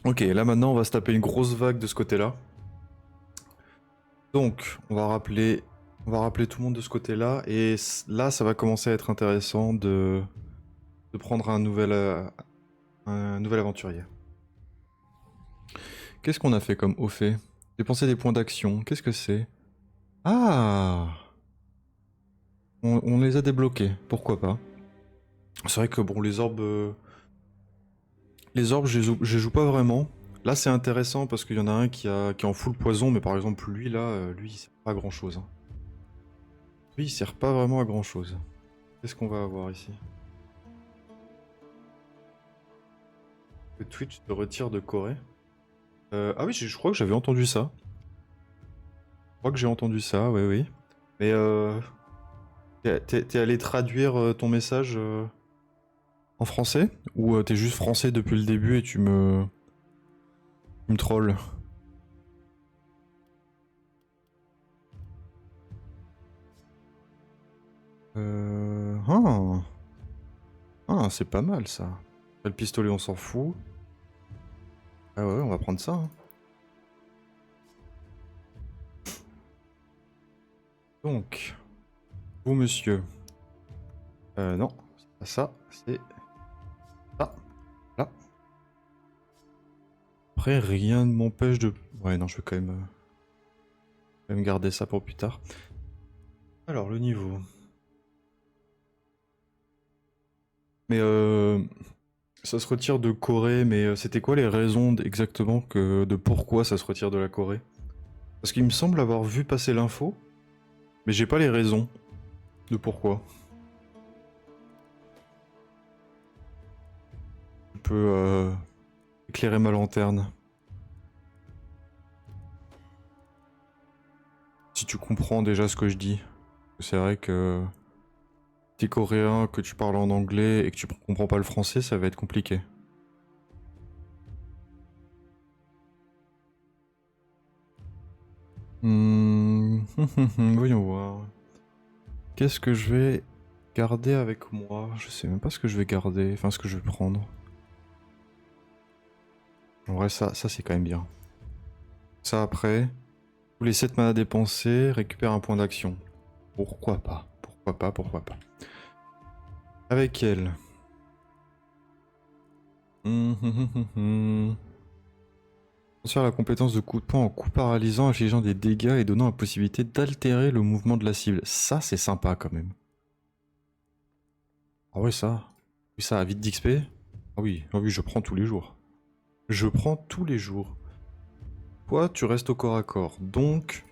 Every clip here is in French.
Ok, là maintenant on va se taper une grosse vague de ce côté-là. Donc, on va rappeler tout le monde de ce côté-là. Et là, ça va commencer à être intéressant de prendre un nouvel aventurier. Qu'est-ce qu'on a fait comme au fait? Dépenser des points d'action. Qu'est-ce que c'est? Ah! On les a débloqués. Pourquoi pas? C'est vrai que bon, les orbes, je les joue pas vraiment. Là, c'est intéressant parce qu'il y en a un qui est en full poison, mais par exemple, lui, là, lui, il sert pas à grand chose. Lui, il sert pas vraiment à grand chose. Qu'est-ce qu'on va avoir ici? Le Twitch te retire de Corée. Ah oui, je crois que j'avais entendu ça. Je crois que j'ai entendu ça, oui, oui. Mais t'es allé traduire ton message en français? Ou t'es juste français depuis le début et tu me trolls? Ah, ah, c'est pas mal ça. Le pistolet, on s'en fout. Ah ouais, on va prendre ça, hein. Donc, vous monsieur. Non, c'est pas ça, c'est ça. Là. Après, rien ne m'empêche de... Ouais, non, je vais quand même garder ça pour plus tard. Alors, le niveau. Mais ça se retire de Corée, mais c'était quoi les raisons exactement de pourquoi ça se retire de la Corée? Parce qu'il me semble avoir vu passer l'info, mais j'ai pas les raisons de pourquoi. Tu peux éclairer ma lanterne. Si tu comprends déjà ce que je dis. C'est vrai que t'es coréen, que tu parles en anglais et que tu comprends pas le français, ça va être compliqué. Hmm, voyons voir. Qu'est-ce que je vais garder avec moi? Je sais même pas ce que je vais garder, enfin ce que je vais prendre. En vrai, ça c'est quand même bien. Ça après, tous les 7 mana dépensés, récupère un point d'action. Pourquoi pas? Pourquoi pas? Pourquoi pas? Avec elle. Transfère la compétence de coup de poing en coup paralysant, infligeant des dégâts et donnant la possibilité d'altérer le mouvement de la cible. Ça, c'est sympa quand même. Ah ouais, ça. Oui, ça a vite d'XP. Ah oui, je prends tous les jours. Je prends tous les jours. Toi, tu restes au corps à corps. Donc,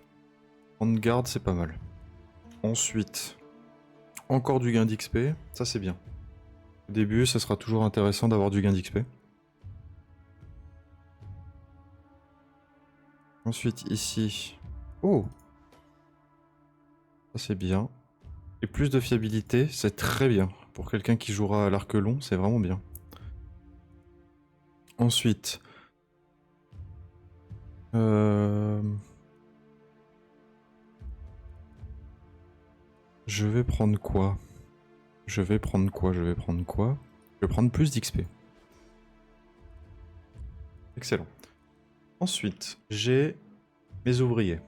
prendre garde, c'est pas mal. Ensuite, encore du gain d'XP. Ça, c'est bien. Au début, ça sera toujours intéressant d'avoir du gain d'XP. Ensuite, ici. Oh! Ça, c'est bien. Et plus de fiabilité, c'est très bien. Pour quelqu'un qui jouera à l'arc long, c'est vraiment bien. Ensuite, je vais prendre quoi? Je vais prendre quoi? Je vais prendre plus d'XP. Excellent. Ensuite, j'ai mes ouvriers.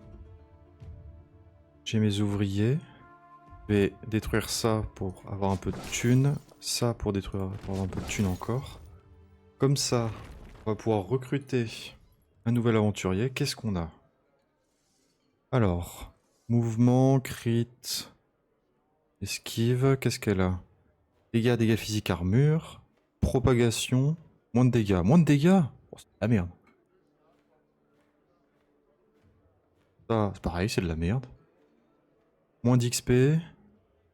Je vais détruire ça pour avoir un peu de thunes. Ça pour avoir un peu de thunes encore. Comme ça, on va pouvoir recruter un nouvel aventurier. Qu'est-ce qu'on a? Alors, mouvement, crit, esquive, qu'est-ce qu'elle a? Dégâts physiques, armure, propagation, moins de dégâts. Moins de dégâts? Oh, c'est de la merde. Ça, c'est pareil, c'est de la merde. Moins d'XP,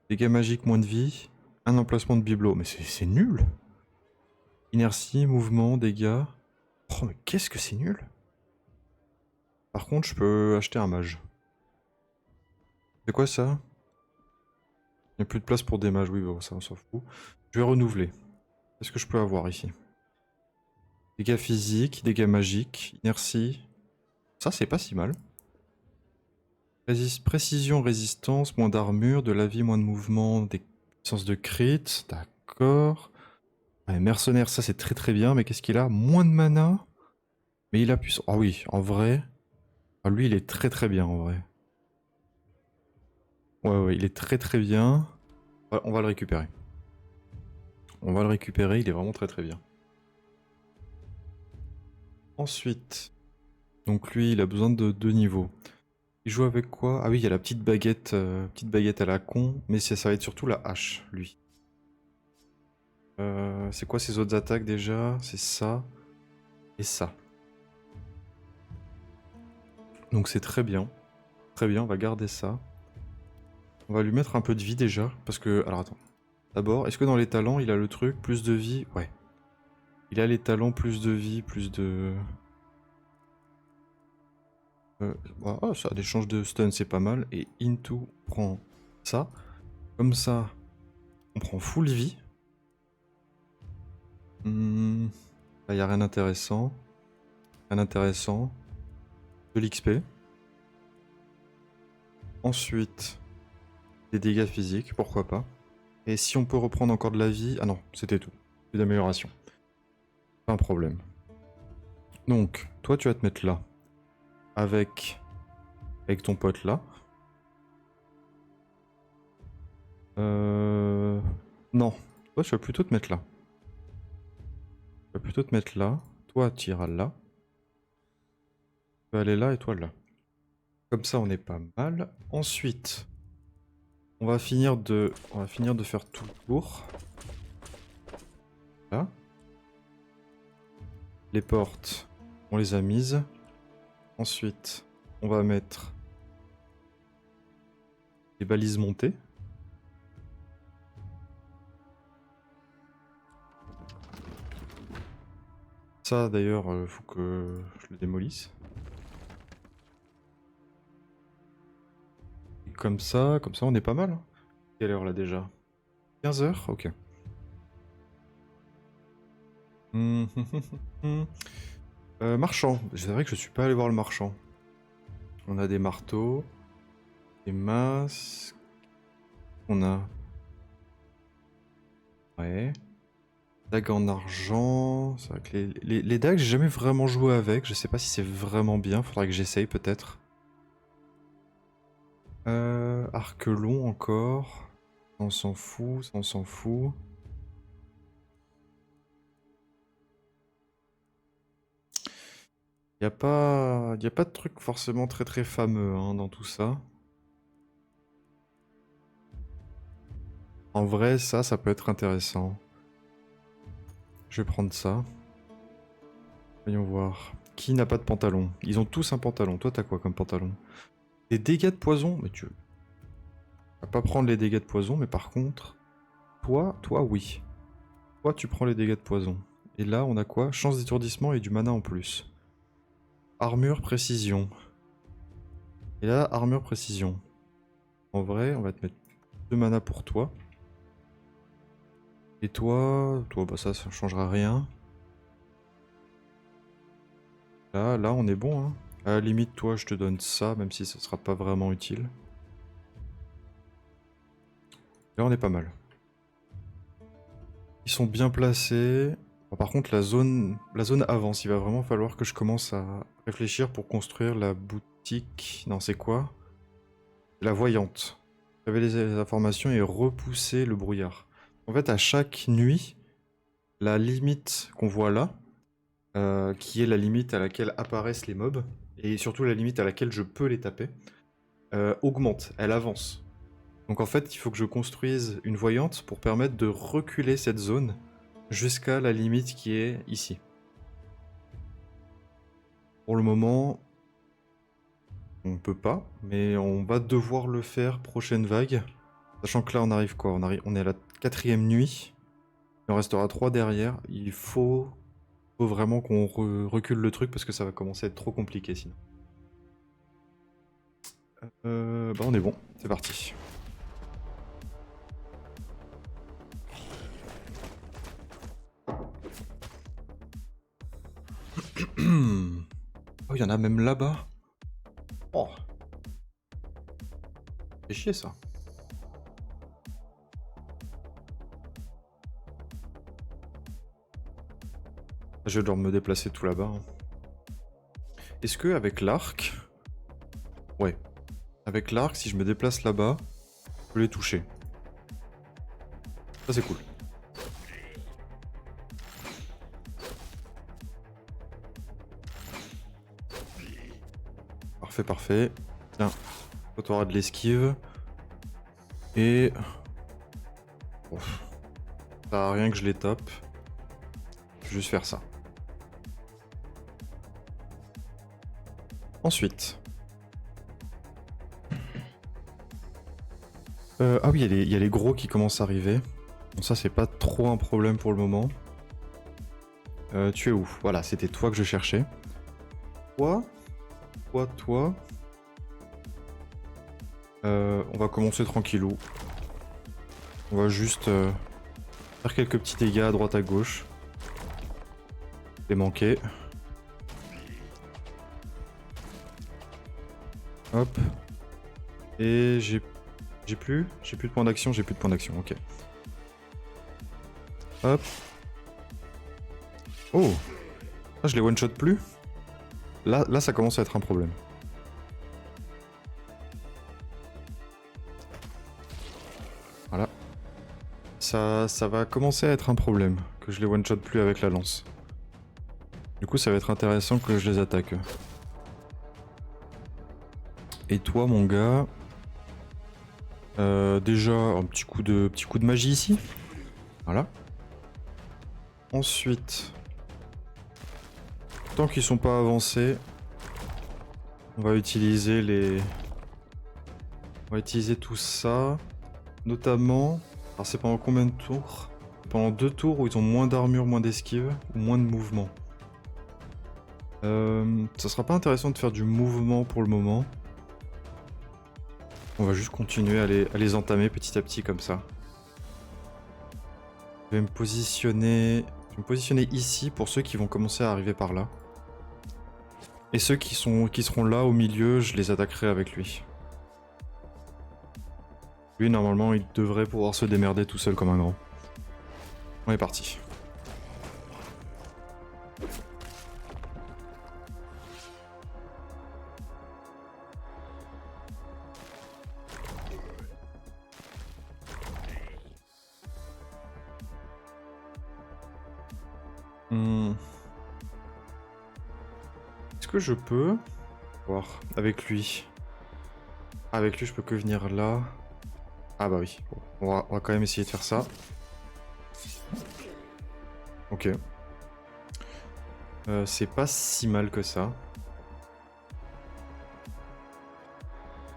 dégâts magiques, moins de vie, un emplacement de bibelot. Mais c'est nul! Inertie, mouvement, dégâts. Oh, mais qu'est-ce que c'est nul! Par contre, je peux acheter un mage. C'est quoi ça? Il n'y a plus de place pour des mages, oui, bon, ça on s'en fout. Je vais renouveler. Qu'est-ce que je peux avoir ici? Dégâts physiques, dégâts magiques, inertie. Ça, c'est pas si mal. Précision, résistance, moins d'armure, de la vie, moins de mouvement, des puissances de crit. D'accord. Ouais, mercenaire, ça c'est très très bien, mais qu'est-ce qu'il a? Moins de mana. Mais il a pu... Ah oui, en vrai... Ah, lui, il est très très bien, en vrai. Ouais, ouais, il est très très bien. Ouais, on va le récupérer. On va le récupérer, il est vraiment très très bien. Ensuite... Donc lui, il a besoin de 2 niveaux. Il joue avec quoi? Ah oui, il y a la petite baguette à la con, mais ça va être surtout la hache, lui. C'est quoi ses autres attaques déjà? C'est ça et ça. Donc c'est très bien. Très bien, on va garder ça. On va lui mettre un peu de vie déjà, parce que... Alors attends. D'abord, est-ce que dans les talents, il a le truc, plus de vie? Ouais. Il a les talents, plus de vie, plus de... Ah, ça, l'échange de stun, c'est pas mal. Et Into prend ça. Comme ça, on prend full vie. Là, y a rien d'intéressant. Rien d'intéressant. De l'XP. Ensuite, des dégâts physiques, pourquoi pas. Et si on peut reprendre encore de la vie... Ah non, c'était tout. Plus d'amélioration. Pas un problème. Donc, toi, tu vas te mettre là. Avec ton pote là. Non. Toi, tu vas plutôt te mettre là. Tu vas plutôt te mettre là. Toi, tu iras là. Tu vas aller là et toi là. Comme ça, on est pas mal. Ensuite, on va finir de faire tout le tour. Là. Les portes, on les a mises. Ensuite, on va mettre les balises montées. Ça, d'ailleurs, faut que je le démolisse. Et comme ça, on est pas mal. Hein. Quelle heure là déjà? 15 heures. Ok. Marchand. C'est vrai que je suis pas allé voir le marchand. On a des marteaux, des masques. On a... Ouais. Dague en argent. C'est vrai que les dagues, j'ai jamais vraiment joué avec. Je sais pas si c'est vraiment bien. Faudrait que j'essaye peut-être. Arc long encore. Ça, on s'en fout, ça, on s'en fout. Y a pas de truc forcément très très fameux hein, dans tout ça. En vrai, ça peut être intéressant. Je vais prendre ça. Voyons voir. Qui n'a pas de pantalon? Ils ont tous un pantalon. Toi, t'as quoi comme pantalon? Des dégâts de poison? Mais tu vas pas prendre les dégâts de poison, mais par contre... Toi, oui. Toi, tu prends les dégâts de poison. Et là, on a quoi? Chance d'étourdissement et du mana en plus. Armure, précision. Et là, armure, précision. En vrai, on va te mettre 2 mana pour toi. Et toi, bah ça changera rien. Là, on est bon. Hein. À la limite, toi, je te donne ça, même si ça sera pas vraiment utile. Là, on est pas mal. Ils sont bien placés. Bon, par contre, la zone avance. Il va vraiment falloir que je commence à réfléchir pour construire la boutique. Non, c'est quoi? La voyante. Révéler les informations et repousser le brouillard. En fait, à chaque nuit, la limite qu'on voit là, qui est la limite à laquelle apparaissent les mobs, et surtout la limite à laquelle je peux les taper, augmente, elle avance. Donc en fait, il faut que je construise une voyante pour permettre de reculer cette zone jusqu'à la limite qui est ici. Pour le moment, on peut pas, mais on va devoir le faire prochaine vague. Sachant que là, on arrive quoi? On est à la 4e nuit. Il en restera 3 derrière. Il faut vraiment qu'on recule le truc parce que ça va commencer à être trop compliqué sinon. Bah on est bon, c'est parti. Oh, il y en a même là-bas. Oh. C'est chier ça. Je vais devoir me déplacer tout là-bas. Hein. Est-ce que avec l'arc... Ouais. Avec l'arc, si je me déplace là-bas, je peux les toucher. Ça c'est cool. Parfait, parfait. Tiens, toi tu auras de l'esquive. Et... Ouf. Ça sert à rien que je les tape. Je vais juste faire ça. Ensuite... ah oui, il y a les gros qui commencent à arriver. Bon, ça c'est pas trop un problème pour le moment. Tu es où? Voilà, c'était toi que je cherchais. Toi. On va commencer tranquillou. On va juste faire quelques petits dégâts à droite à gauche. Les manquer. Hop. Et j'ai plus de points d'action, ok. Hop. Oh. Ah, je les one-shot plus. Là, ça commence à être un problème. Voilà. Ça va commencer à être un problème, que je les one-shot plus avec la lance. Du coup, ça va être intéressant que je les attaque. Et toi, mon gars... déjà, un petit coup de magie ici. Voilà. Ensuite... Tant qu'ils sont pas avancés, on va utiliser les... On va utiliser tout ça. Notamment... Alors c'est pendant combien de tours? Pendant 2 tours où ils ont moins d'armure, moins d'esquive, ou moins de mouvement. Ça sera pas intéressant de faire du mouvement pour le moment. On va juste continuer à les entamer petit à petit comme ça. Je vais me positionner ici pour ceux qui vont commencer à arriver par là. Et ceux qui seront là au milieu, je les attaquerai avec lui. Lui, normalement, il devrait pouvoir se démerder tout seul comme un grand. On est parti. Est-ce que je peux voir avec lui? Avec lui, je peux que venir là. Ah bah oui. Bon, on va quand même essayer de faire ça. Ok. C'est pas si mal que ça.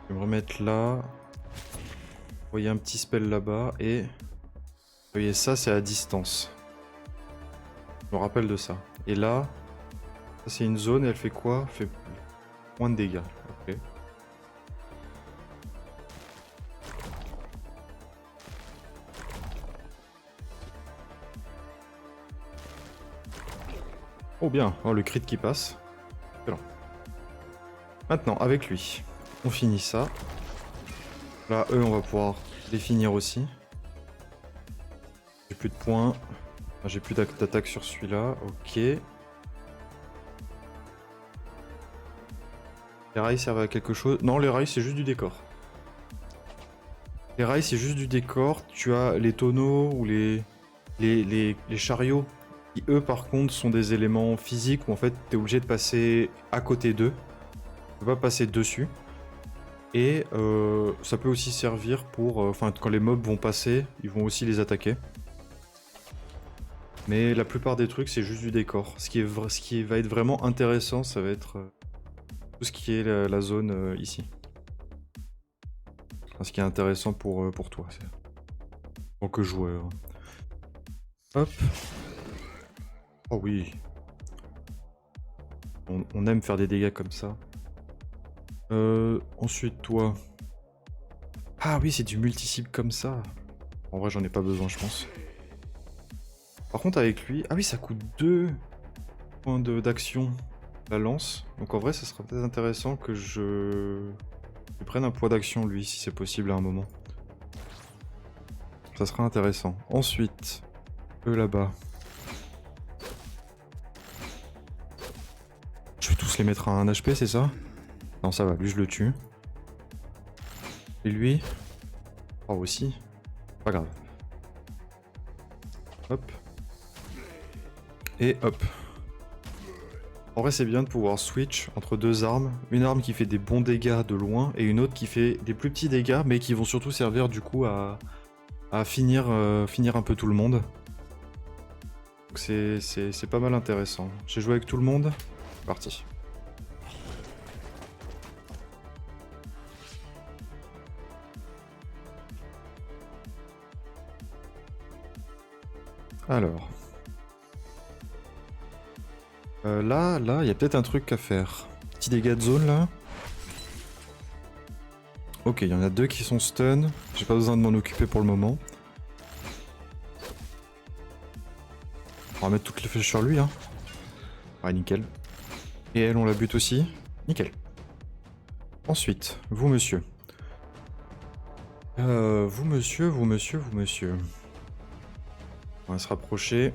Je vais me remettre là. Vous voyez un petit spell là-bas et... Vous voyez ça, c'est à distance. Je me rappelle de ça. Et là, ça c'est une zone et elle fait quoi? Elle fait moins de dégâts. Ok. Oh bien, oh le crit qui passe. Excellent. Maintenant, avec lui, on finit ça. Là, eux, on va pouvoir les finir aussi. J'ai plus de points. Ah, j'ai plus d'attaque sur celui-là. Ok. Les rails servent à quelque chose? Non, les rails, c'est juste du décor. Les rails, c'est juste du décor. Tu as les tonneaux ou les chariots qui, eux, par contre, sont des éléments physiques où, en fait, tu es obligé de passer à côté d'eux. Tu peux pas passer dessus. Et ça peut aussi servir pour... Enfin, quand les mobs vont passer, ils vont aussi les attaquer. Mais la plupart des trucs, c'est juste du décor. Ce qui va être vraiment intéressant, ça va être tout ce qui est la zone ici. Enfin, ce qui est intéressant pour toi, en tant que joueur. Hop. Oh oui. On aime faire des dégâts comme ça. Ensuite, toi. Ah oui, c'est du multi-cible comme ça. En vrai, j'en ai pas besoin, je pense. Par contre, avec lui... Ah oui, ça coûte 2 points d'action, la lance. Donc en vrai, ça sera peut-être intéressant que je prenne un point d'action, lui, si c'est possible à un moment. Ça sera intéressant. Ensuite, eux là-bas. Je vais tout tous les mettre à 1 HP, c'est ça? Non, ça va, lui je le tue. Et lui? Oh, aussi. Pas grave. Hop. Et hop. En vrai, c'est bien de pouvoir switch entre deux armes. Une arme qui fait des bons dégâts de loin et une autre qui fait des plus petits dégâts, mais qui vont surtout servir du coup à finir, finir un peu tout le monde. Donc c'est pas mal intéressant. J'ai joué avec tout le monde. Parti. Alors. Là, il y a peut-être un truc à faire. Petit dégâts de zone là. Ok, il y en a deux qui sont stun. J'ai pas besoin de m'en occuper pour le moment. On va mettre toutes les flèches sur lui, hein. Ouais, nickel. Et elle, on la bute aussi. Nickel. Ensuite, vous, monsieur. Vous, monsieur. On va se rapprocher.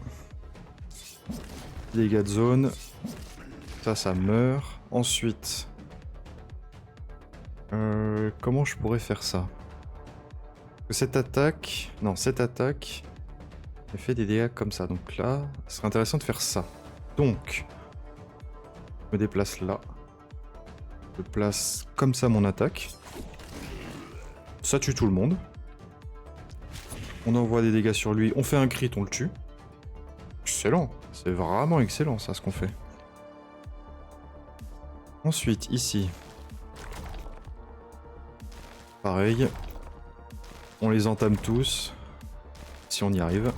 Dégâts de zone. Ça meurt. Ensuite... comment je pourrais faire ça? Cette attaque... Non, cette attaque... Elle fait des dégâts comme ça. Donc là, ce serait intéressant de faire ça. Donc... Je me déplace là. Je place comme ça mon attaque. Ça tue tout le monde. On envoie des dégâts sur lui. On fait un crit, on le tue. Excellent. C'est vraiment excellent ça, ce qu'on fait. Ensuite, ici. Pareil. On les entame tous. Si on y arrive.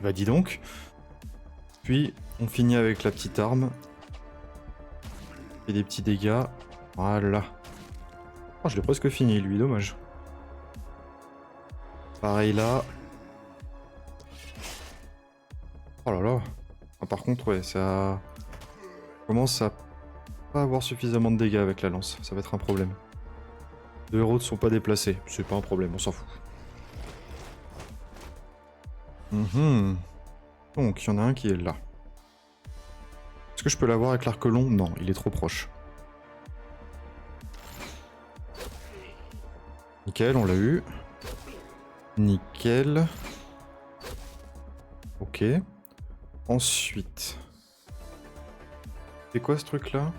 Bah dis donc. Puis, on finit avec la petite arme. Et des petits dégâts. Voilà. Oh, je l'ai presque fini, lui, dommage. Pareil là. Oh là là. Ah, par contre, ouais, ça commence à pas avoir suffisamment de dégâts avec la lance. Ça va être un problème. Deux héros ne sont pas déplacés. C'est pas un problème, on s'en fout. Donc, il y en a un qui est là. Est-ce que je peux l'avoir avec l'arc long? Non, il est trop proche. Nickel, on l'a eu. Nickel. Ok. Ensuite. C'est quoi ce truc là?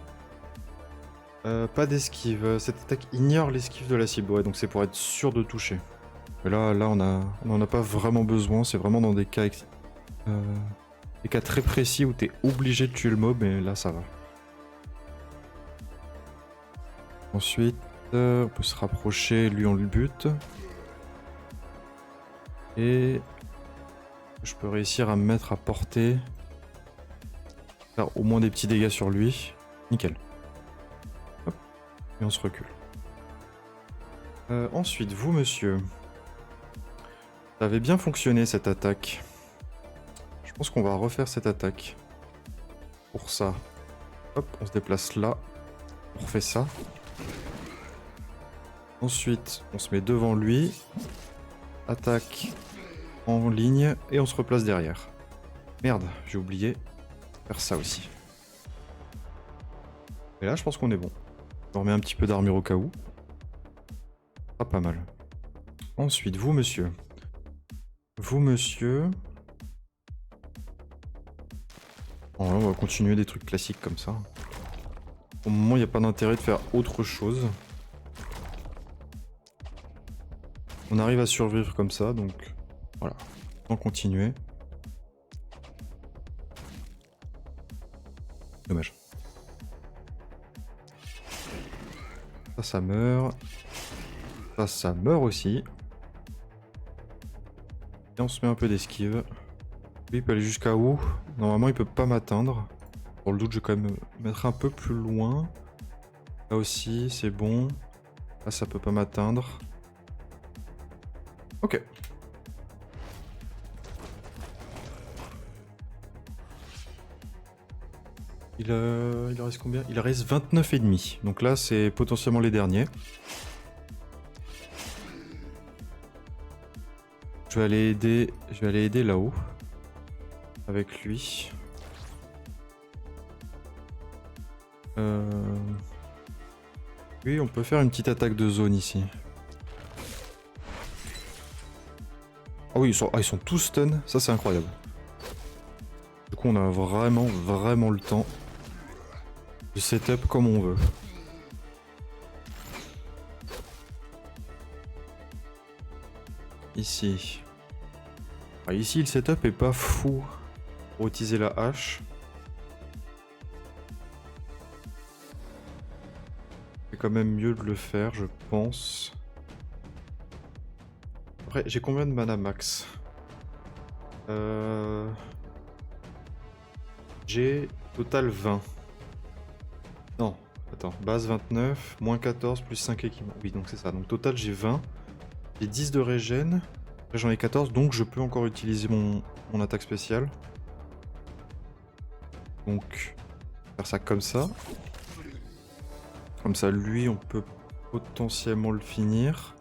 Pas d'esquive. Cette attaque ignore l'esquive de la cible. Ouais, donc c'est pour être sûr de toucher. Mais là on en a pas vraiment besoin. C'est vraiment dans des cas, des cas très précis où t'es obligé de tuer le mob. Et là ça va. Ensuite, on peut se rapprocher. Lui on le bute. Et je peux réussir à me mettre à portée. Faire au moins des petits dégâts sur lui. Nickel. Hop. Et on se recule. Ensuite, vous, monsieur. Ça avait bien fonctionné cette attaque. Je pense qu'on va refaire cette attaque. Pour ça. Hop, on se déplace là. On refait ça. Ensuite, on se met devant lui. Attaque en ligne. Et on se replace derrière. Merde, j'ai oublié. Faire ça aussi. Et là, je pense qu'on est bon. On remet un petit peu d'armure au cas où. Pas mal. Ensuite, vous, monsieur. Vous, monsieur. Oh, on va continuer des trucs classiques comme ça. Au moment, il n'y a pas d'intérêt de faire autre chose. On arrive à survivre comme ça, donc voilà. On continue. Dommage. Ça meurt. Ça meurt aussi. Et on se met un peu d'esquive. Lui, il peut aller jusqu'à où? Normalement, il peut pas m'atteindre. Pour le doute, je vais quand même me mettre un peu plus loin. Là aussi, c'est bon. Là, ça peut pas m'atteindre. Ok. Il reste combien? Il reste 29 et demi. Donc là, c'est potentiellement les derniers. Je vais aller aider là-haut. Avec lui. Oui, on peut faire une petite attaque de zone ici. Ah oui, ils sont tous stun, ça c'est incroyable. Du coup, on a vraiment le temps de setup comme on veut. Ici. Ah, ici, le setup est pas fou pour utiliser la hache. C'est quand même mieux de le faire, je pense. Après, j'ai combien de mana max? J'ai total 20. Non, attends, base 29, moins 14, plus 5 équipements. Oui, donc c'est ça. Donc total, j'ai 20. J'ai 10 de régène. Après, j'en ai 14, donc je peux encore utiliser mon attaque spéciale. Donc, faire ça comme ça. Comme ça, lui, on peut potentiellement le finir.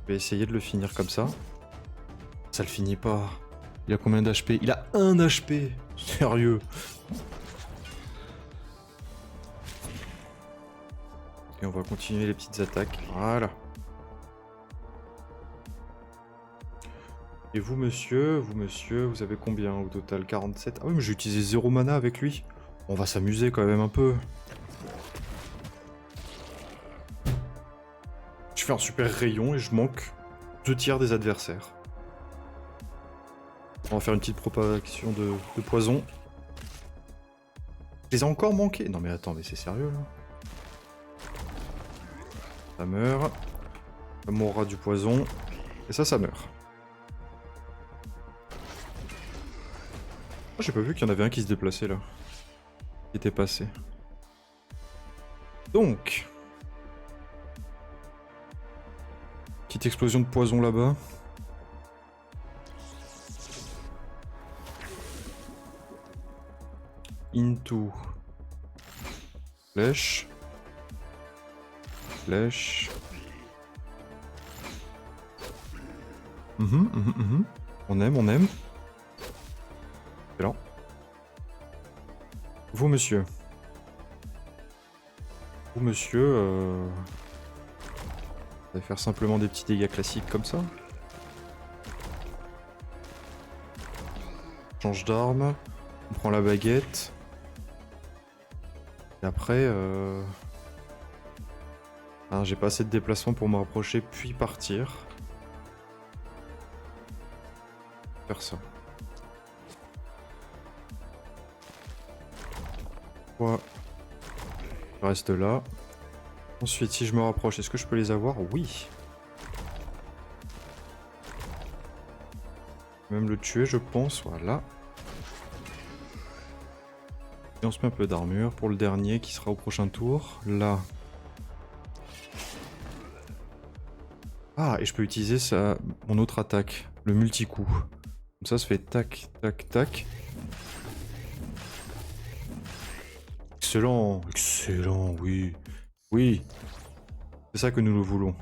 Je vais essayer de le finir comme ça. Ça le finit pas. Il a combien d'HP? Il a 1 HP. Sérieux. Et on va continuer les petites attaques. Voilà. Et vous, monsieur, vous avez combien au total? 47. Ah oui, mais j'ai utilisé 0 mana avec lui. On va s'amuser quand même un peu. Je fais un super rayon et je manque 2 tiers des adversaires. On va faire une petite propagation de poison. Je les ai encore manqués. Non mais attends, mais c'est sérieux là. Ça meurt. Ça mourra du poison. Et ça meurt. Ah, j'ai pas vu qu'il y en avait un qui se déplaçait là. Qui était passé. Donc. Petite explosion de poison là-bas. Into. Flèche. Flèche. On aime. Excellent. Vous, monsieur. Vous, monsieur, vous allez faire simplement des petits dégâts classiques comme ça. Change d'arme. On prend la baguette. Et après, ah, j'ai pas assez de déplacement pour me rapprocher puis partir. Faire ça. Ouais. Je reste là. Ensuite, si je me rapproche, est-ce que je peux les avoir? Oui. Même le tuer, je pense. Voilà. Et on se met un peu d'armure pour le dernier qui sera au prochain tour. Là. Ah, et je peux utiliser ça, mon autre attaque, le multi-coup. Comme ça fait tac, tac, tac. Excellent, excellent, oui. Oui. C'est ça que nous le voulons.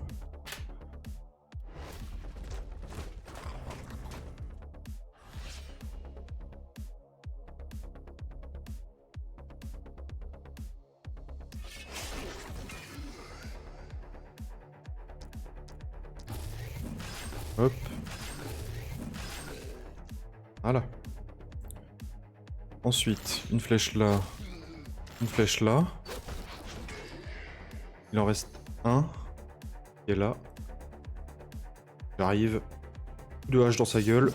Hop. Voilà. Ensuite, une flèche là. Une flèche là. Il en reste un. Qui est là. J'arrive. Deux haches dans sa gueule.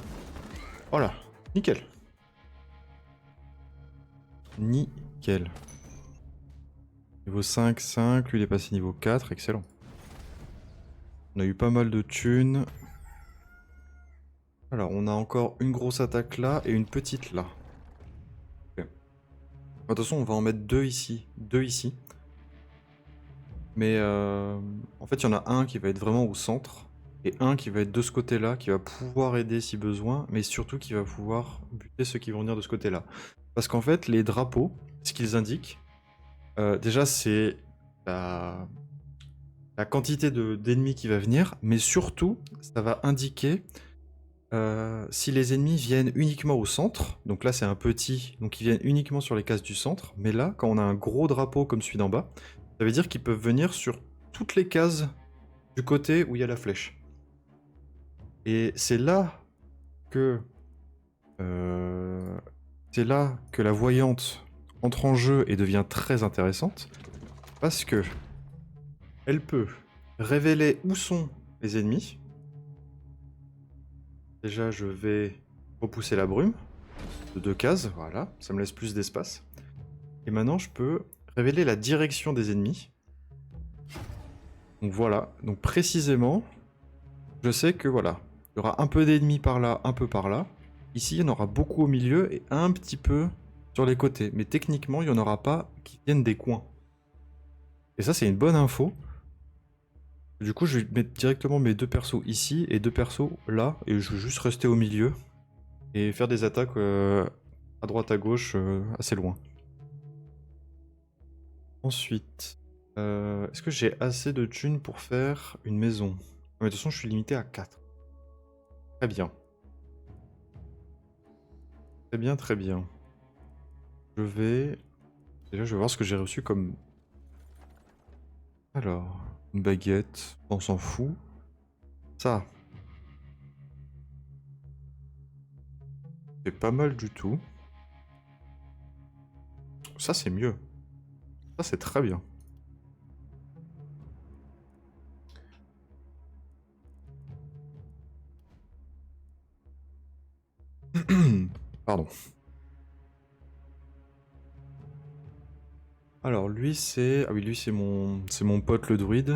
Voilà. Nickel. Nickel. Niveau 5, 5. Lui, il est passé niveau 4. Excellent. On a eu pas mal de thunes. Alors, on a encore une grosse attaque là et une petite là. Okay. De toute façon, on va en mettre deux ici. Deux ici. Mais en fait, il y en a un qui va être vraiment au centre. Et un qui va être de ce côté-là, qui va pouvoir aider si besoin. Mais surtout qui va pouvoir buter ceux qui vont venir de ce côté-là. Parce qu'en fait, les drapeaux, ce qu'ils indiquent, déjà, c'est la quantité d'ennemis qui va venir. Mais surtout, ça va indiquer Si les ennemis viennent uniquement au centre, donc là c'est un petit, donc ils viennent uniquement sur les cases du centre, mais là, quand on a un gros drapeau comme celui d'en bas, ça veut dire qu'ils peuvent venir sur toutes les cases du côté où il y a la flèche. Et c'est là que... c'est là que la voyante entre en jeu et devient très intéressante, parce que elle peut révéler où sont les ennemis. Déjà, je vais repousser la brume de 2 cases, voilà, ça me laisse plus d'espace. Et maintenant, je peux révéler la direction des ennemis. Donc voilà, donc précisément, je sais que voilà, il y aura un peu d'ennemis par là, un peu par là. Ici, il y en aura beaucoup au milieu et un petit peu sur les côtés. Mais techniquement, il n'y en aura pas qui viennent des coins. Et ça, c'est une bonne info. Du coup, je vais mettre directement mes 2 persos ici et 2 persos là. Et je vais juste rester au milieu et faire des attaques à droite, à gauche, assez loin. Ensuite, est-ce que j'ai assez de thunes pour faire une maison? Mais de toute façon, je suis limité à 4. Très bien. Très bien, très bien. Je vais... Déjà, je vais voir ce que j'ai reçu comme... Alors, une baguette, on s'en fout. Ça, c'est pas mal du tout. Ça, c'est mieux. Ça, c'est très bien. Pardon. Alors, lui, c'est... Ah oui, lui, c'est mon pote le druide.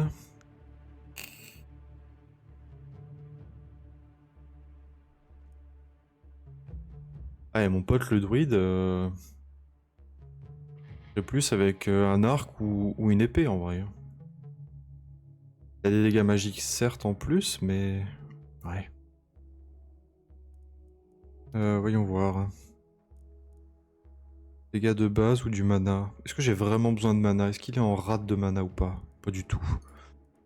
Ah, et mon pote le druide... c'est plus avec un arc ou une épée, en vrai. Il y a des dégâts magiques, certes, en plus, mais... Ouais. Voyons voir. Dégâts de base ou du mana? Est-ce que j'ai vraiment besoin de mana? Est-ce qu'il est en rate de mana ou pas? Pas du tout.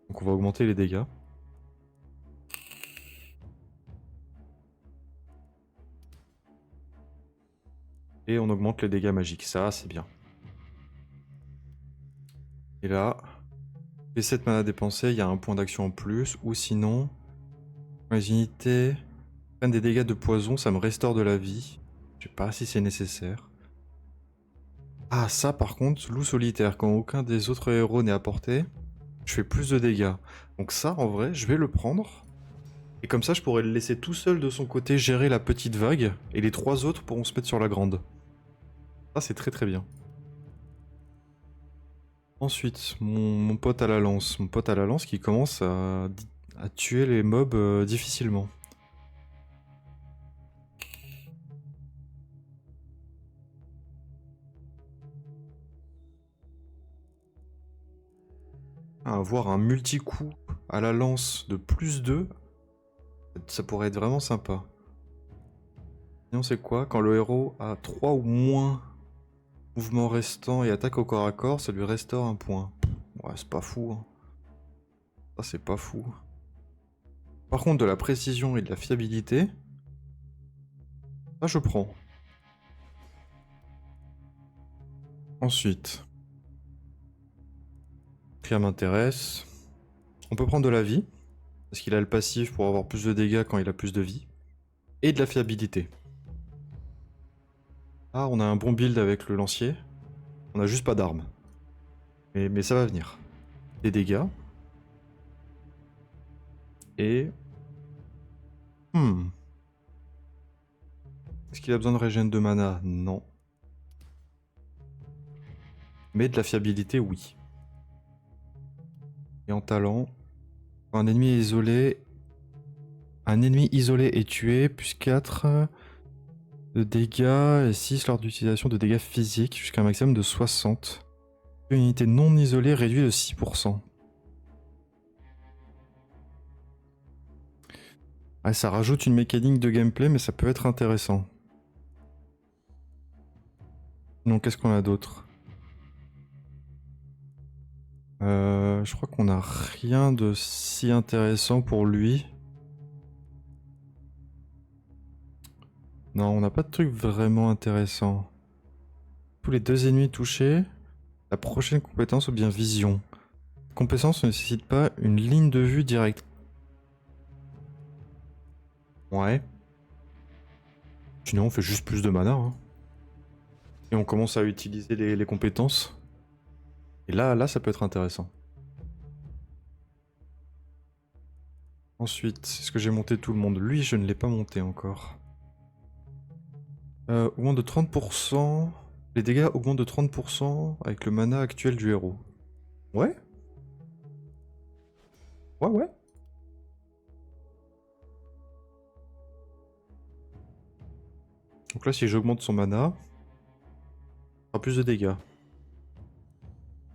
Donc on va augmenter les dégâts. Et on augmente les dégâts magiques. Ça, c'est bien. Et là, les 7 mana dépensés, il y a un point d'action en plus. Ou sinon, quand les unités prennent des dégâts de poison, ça me restaure de la vie. Je sais pas si c'est nécessaire. Ah, ça par contre, loup solitaire. Quand aucun des autres héros n'est à portée, je fais plus de dégâts. Donc ça, en vrai, je vais le prendre. Et comme ça, je pourrais le laisser tout seul de son côté gérer la petite vague. Et les 3 autres pourront se mettre sur la grande. Ça, c'est très très bien. Ensuite, mon pote à la lance. Mon pote à la lance qui commence à tuer les mobs difficilement. Avoir un multi-coup à la lance de +2, ça pourrait être vraiment sympa. Sinon, c'est quoi? Quand le héros a 3 ou moins mouvements restants et attaque au corps à corps, ça lui restaure un point. Ouais, c'est pas fou. Hein. Ça, c'est pas fou. Par contre, de la précision et de la fiabilité, ça, je prends. Ensuite, Cria m'intéresse. On peut prendre de la vie, parce qu'il a le passif pour avoir plus de dégâts quand il a plus de vie. Et de la fiabilité. Ah, on a un bon build avec le lancier. On a juste pas d'armes. Mais ça va venir. Des dégâts. Et... Est-ce qu'il a besoin de régène de mana? Non. Mais de la fiabilité, oui. Et en talent, quand un ennemi est isolé... Un ennemi isolé est tué, plus 4 de dégâts et 6 lors d'utilisation de dégâts physiques, jusqu'à un maximum de 60. Une unité non isolée réduit de 6%. Ouais, ça rajoute une mécanique de gameplay, mais ça peut être intéressant. Donc, qu'est-ce qu'on a d'autre? Je crois qu'on a rien de si intéressant pour lui. Non, on n'a pas de truc vraiment intéressant. Tous les 2 ennemis touchés, la prochaine compétence ou bien vision. Compétence ne nécessite pas une ligne de vue directe. Ouais. Sinon, on fait juste plus de mana. Hein. Et on commence à utiliser les compétences. Et là, ça peut être intéressant. Ensuite, est-ce que j'ai monté tout le monde? Lui, je ne l'ai pas monté encore. Augmente de 30%. Les dégâts augmentent de 30% avec le mana actuel du héros. Ouais. Ouais, ouais. Donc là, si j'augmente son mana, il fera plus de dégâts.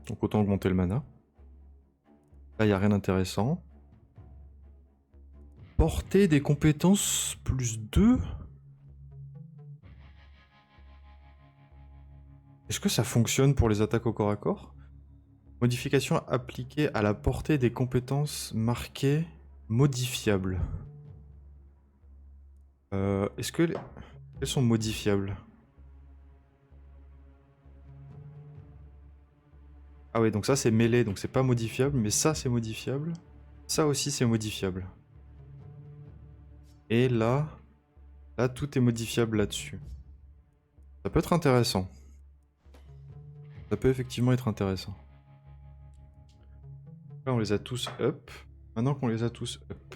Donc autant augmenter le mana. Là, il n'y a rien d'intéressant. Portée des compétences plus 2. Est-ce que ça fonctionne pour les attaques au corps à corps? Modification appliquée à la portée des compétences marquées modifiables. Est-ce que... Elles sont modifiables? Ah ouais, donc ça c'est mêlé, donc c'est pas modifiable, mais ça c'est modifiable. Ça aussi c'est modifiable. Et là tout est modifiable là-dessus. Ça peut être intéressant. Ça peut effectivement être intéressant. Là on les a tous up. Maintenant qu'on les a tous up.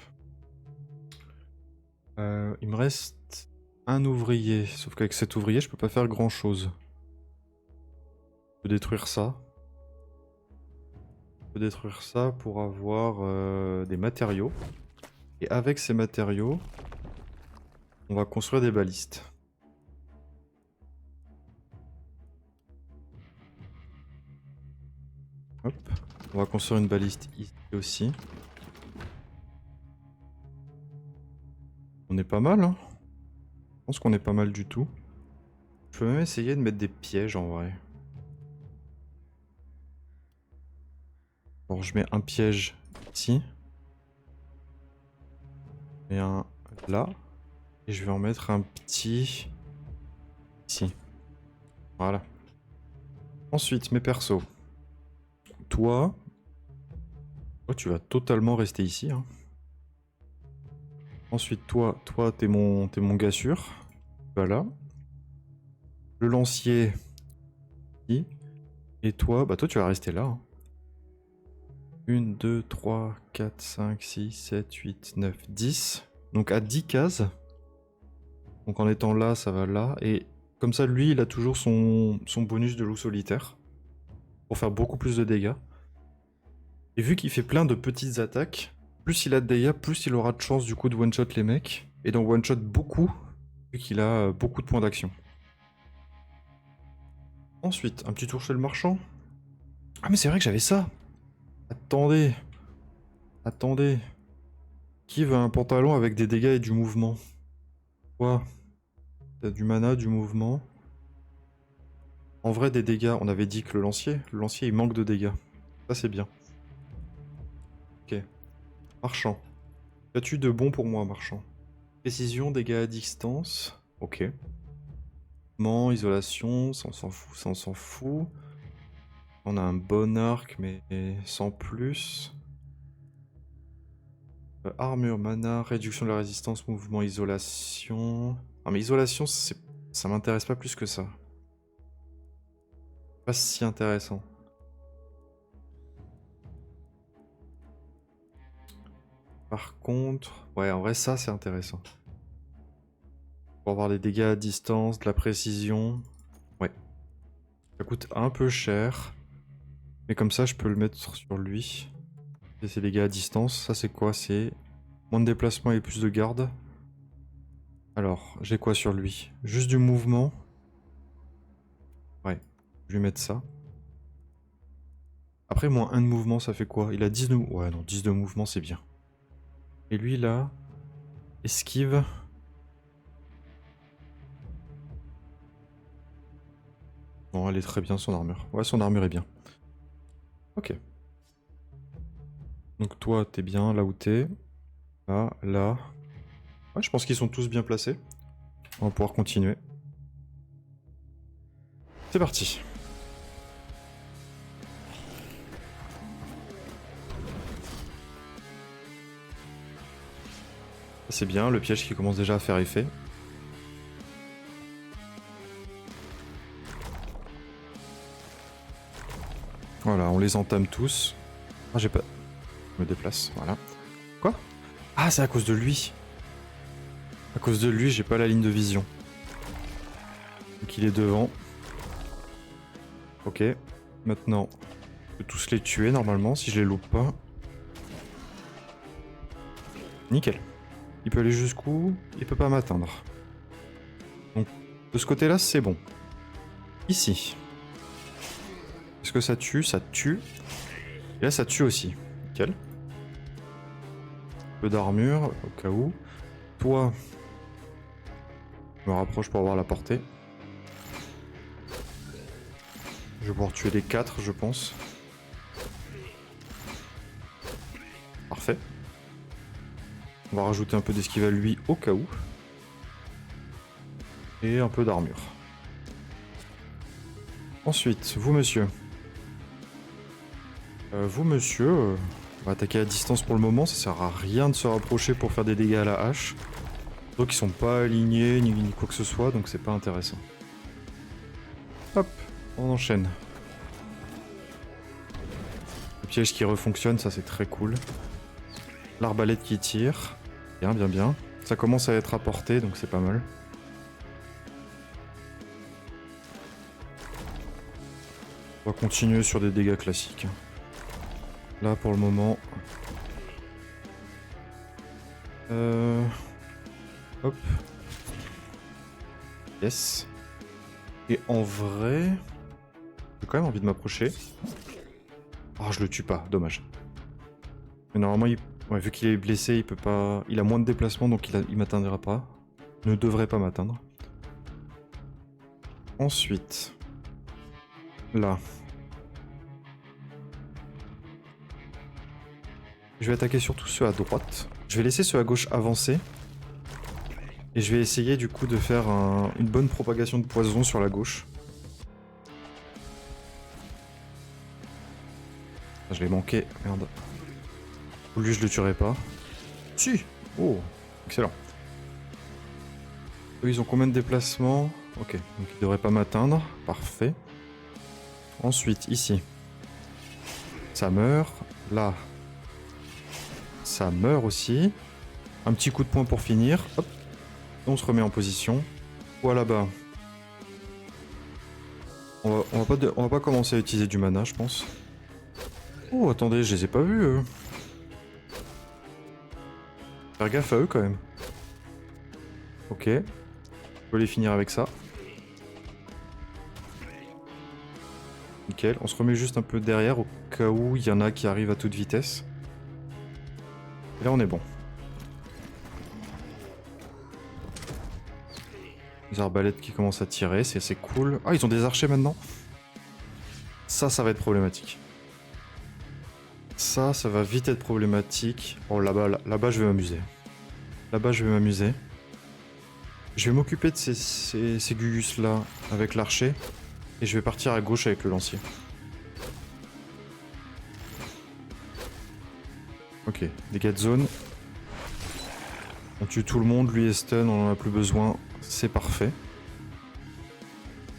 Il me reste un ouvrier, sauf qu'avec cet ouvrier je peux pas faire grand chose. Je peux détruire ça. Je peux détruire ça pour avoir des matériaux. Et avec ces matériaux, on va construire des balistes. Hop. On va construire une baliste ici aussi. On est pas mal, hein. Je pense qu'on est pas mal du tout. Je peux même essayer de mettre des pièges en vrai. Alors je mets un piège ici. Et un là. Et je vais en mettre un petit ici. Voilà. Ensuite, mes persos. Toi, tu vas totalement rester ici. Hein. Ensuite, toi, t'es mon gars sûr. Voilà. Le lancier, ici. Et toi, bah toi, tu vas rester là. Hein. 1, 2, 3, 4, 5, 6, 7, 8, 9, 10. Donc à 10 cases. Donc en étant là, ça va là. Et comme ça, lui, il a toujours son bonus de loup solitaire. Pour faire beaucoup plus de dégâts. Et vu qu'il fait plein de petites attaques, plus il a de dégâts, plus il aura de chance du coup de one-shot les mecs. Et d'en one-shot beaucoup, vu qu'il a beaucoup de points d'action. Ensuite, un petit tour chez le marchand. Ah mais c'est vrai que j'avais ça. Attendez. Attendez. Qui veut un pantalon avec des dégâts et du mouvement? Quoi? T'as du mana, du mouvement. En vrai, des dégâts, on avait dit que le lancier il manque de dégâts. Ça c'est bien. Ok. Marchand. Qu'as-tu de bon pour moi, marchand? Précision, dégâts à distance. Ok. Isolation, ça on s'en fout, ça on s'en fout. On a un bon arc, mais sans plus. Armure, mana, réduction de la résistance, mouvement, isolation. Non mais isolation, ça m'intéresse pas plus que ça. Pas si intéressant. Par contre, ouais, en vrai ça c'est intéressant. Pour avoir des dégâts à distance, de la précision. Ouais. Ça coûte un peu cher. Mais comme ça, je peux le mettre sur lui. Et ses dégâts à distance, ça c'est quoi? C'est moins de déplacement et plus de garde. Alors, j'ai quoi sur lui? Juste du mouvement. Ouais, je vais mettre ça. Après, moins 1 de mouvement, ça fait quoi? Il a 10 de... Ouais, non, 10 de mouvement, c'est bien. Et lui, là... Esquive. Bon, elle est très bien, son armure. Ouais, son armure est bien. Ok. Donc toi, t'es bien là où t'es. Là, là. Ouais, je pense qu'ils sont tous bien placés. On va pouvoir continuer. C'est parti. C'est bien, le piège qui commence déjà à faire effet. Voilà, on les entame tous. Ah, j'ai pas... Je me déplace, voilà. Quoi? Ah, c'est à cause de lui. À cause de lui, j'ai pas la ligne de vision. Donc il est devant. Ok. Maintenant, je peux tous les tuer normalement, si je les loupe pas. Nickel. Il peut aller jusqu'où? Il peut pas m'atteindre. Donc, de ce côté-là, c'est bon. Ici. Est-ce que ça tue? Ça tue. Et là, ça tue aussi. Nickel. Un peu d'armure, au cas où. Toi, je me rapproche pour avoir la portée. Je vais pouvoir tuer les 4, je pense. Parfait. On va rajouter un peu d'esquive à lui au cas où. Et un peu d'armure. Ensuite, vous monsieur. Vous monsieur, on va attaquer à distance pour le moment, ça sert à rien de se rapprocher pour faire des dégâts à la hache. Donc ils sont pas alignés ni quoi que ce soit, donc c'est pas intéressant. Hop, on enchaîne. Le piège qui refonctionne, ça c'est très cool. L'arbalète qui tire. Bien, bien, bien. Ça commence à être à portée, donc c'est pas mal. On va continuer sur des dégâts classiques. Là pour le moment. Hop. Yes. Et en vrai... J'ai quand même envie de m'approcher. Ah, je le tue pas, dommage. Mais normalement, ouais, vu qu'il est blessé, il peut pas... Il a moins de déplacement, donc il m'atteindra pas. Ne devrait pas m'atteindre. Ensuite... Là. Je vais attaquer surtout ceux à droite. Je vais laisser ceux à gauche avancer. Et je vais essayer du coup de faire une bonne propagation de poison sur la gauche. Ah, je l'ai manqué, merde. Lui je le tuerai pas. Si. Oh, excellent. Eux ils ont combien de déplacements? Ok, donc ils devraient pas m'atteindre. Parfait. Ensuite, ici. Ça meurt. Là. Ça meurt aussi. Un petit coup de poing pour finir. Hop. On se remet en position. Ou là-bas. On va pas commencer à utiliser du mana, je pense. Oh, attendez, je les ai pas vus, eux. Faire gaffe à eux, quand même. Ok. On peut les finir avec ça. Nickel. On se remet juste un peu derrière, au cas où il y en a qui arrivent à toute vitesse. Et là, on est bon. Les arbalètes qui commencent à tirer, c'est assez cool. Ah, ils ont des archers maintenant. Ça va être problématique. Ça va vite être problématique. Oh, là-bas, je vais m'amuser. Là-bas, je vais m'amuser. Je vais m'occuper de ces Gugus-là avec l'archer. Et je vais partir à gauche avec le lancier. Ok, dégâts de zone. On tue tout le monde, lui est stun, on en a plus besoin. C'est parfait.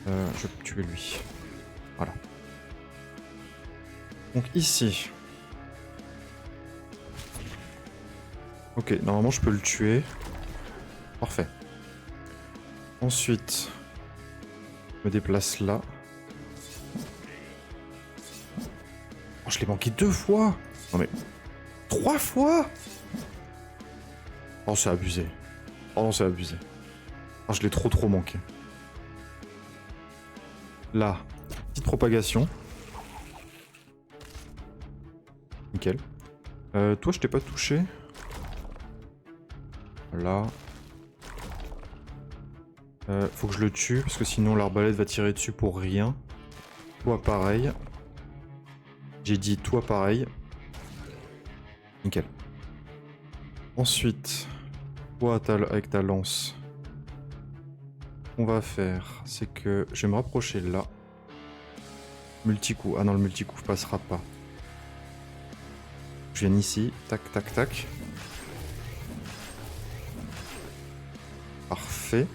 Je vais tuer lui. Voilà. Donc ici. Ok, normalement je peux le tuer. Parfait. Ensuite, je me déplace là. Oh, je l'ai manqué 2 fois. Non mais... 3 fois. Oh, c'est abusé. Oh non, c'est abusé. Oh, je l'ai trop manqué. Là, petite propagation. Nickel. Toi, je t'ai pas touché. Là. Faut que je le tue, parce que sinon l'arbalète va tirer dessus pour rien. Toi, pareil. J'ai dit toi, pareil. Nickel. Ensuite, toi, avec ta lance. qu'on va faire, c'est que je vais me rapprocher là. Multicoup. Ah non, le multicoup passera pas. Je viens ici. Tac, tac, tac. Parfait.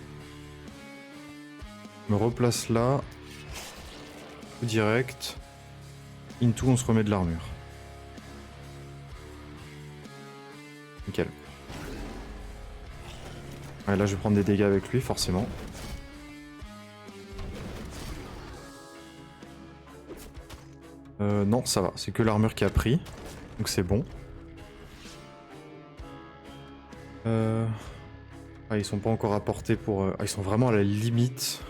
Je me replace là. Direct. Into, on se remet de l'armure. Nickel. Ouais, là, je vais prendre des dégâts avec lui, forcément. Non, ça va. C'est que l'armure qui a pris. Donc c'est bon. Ah, ils sont pas encore à portée pour... Ah, ils sont vraiment à la limite.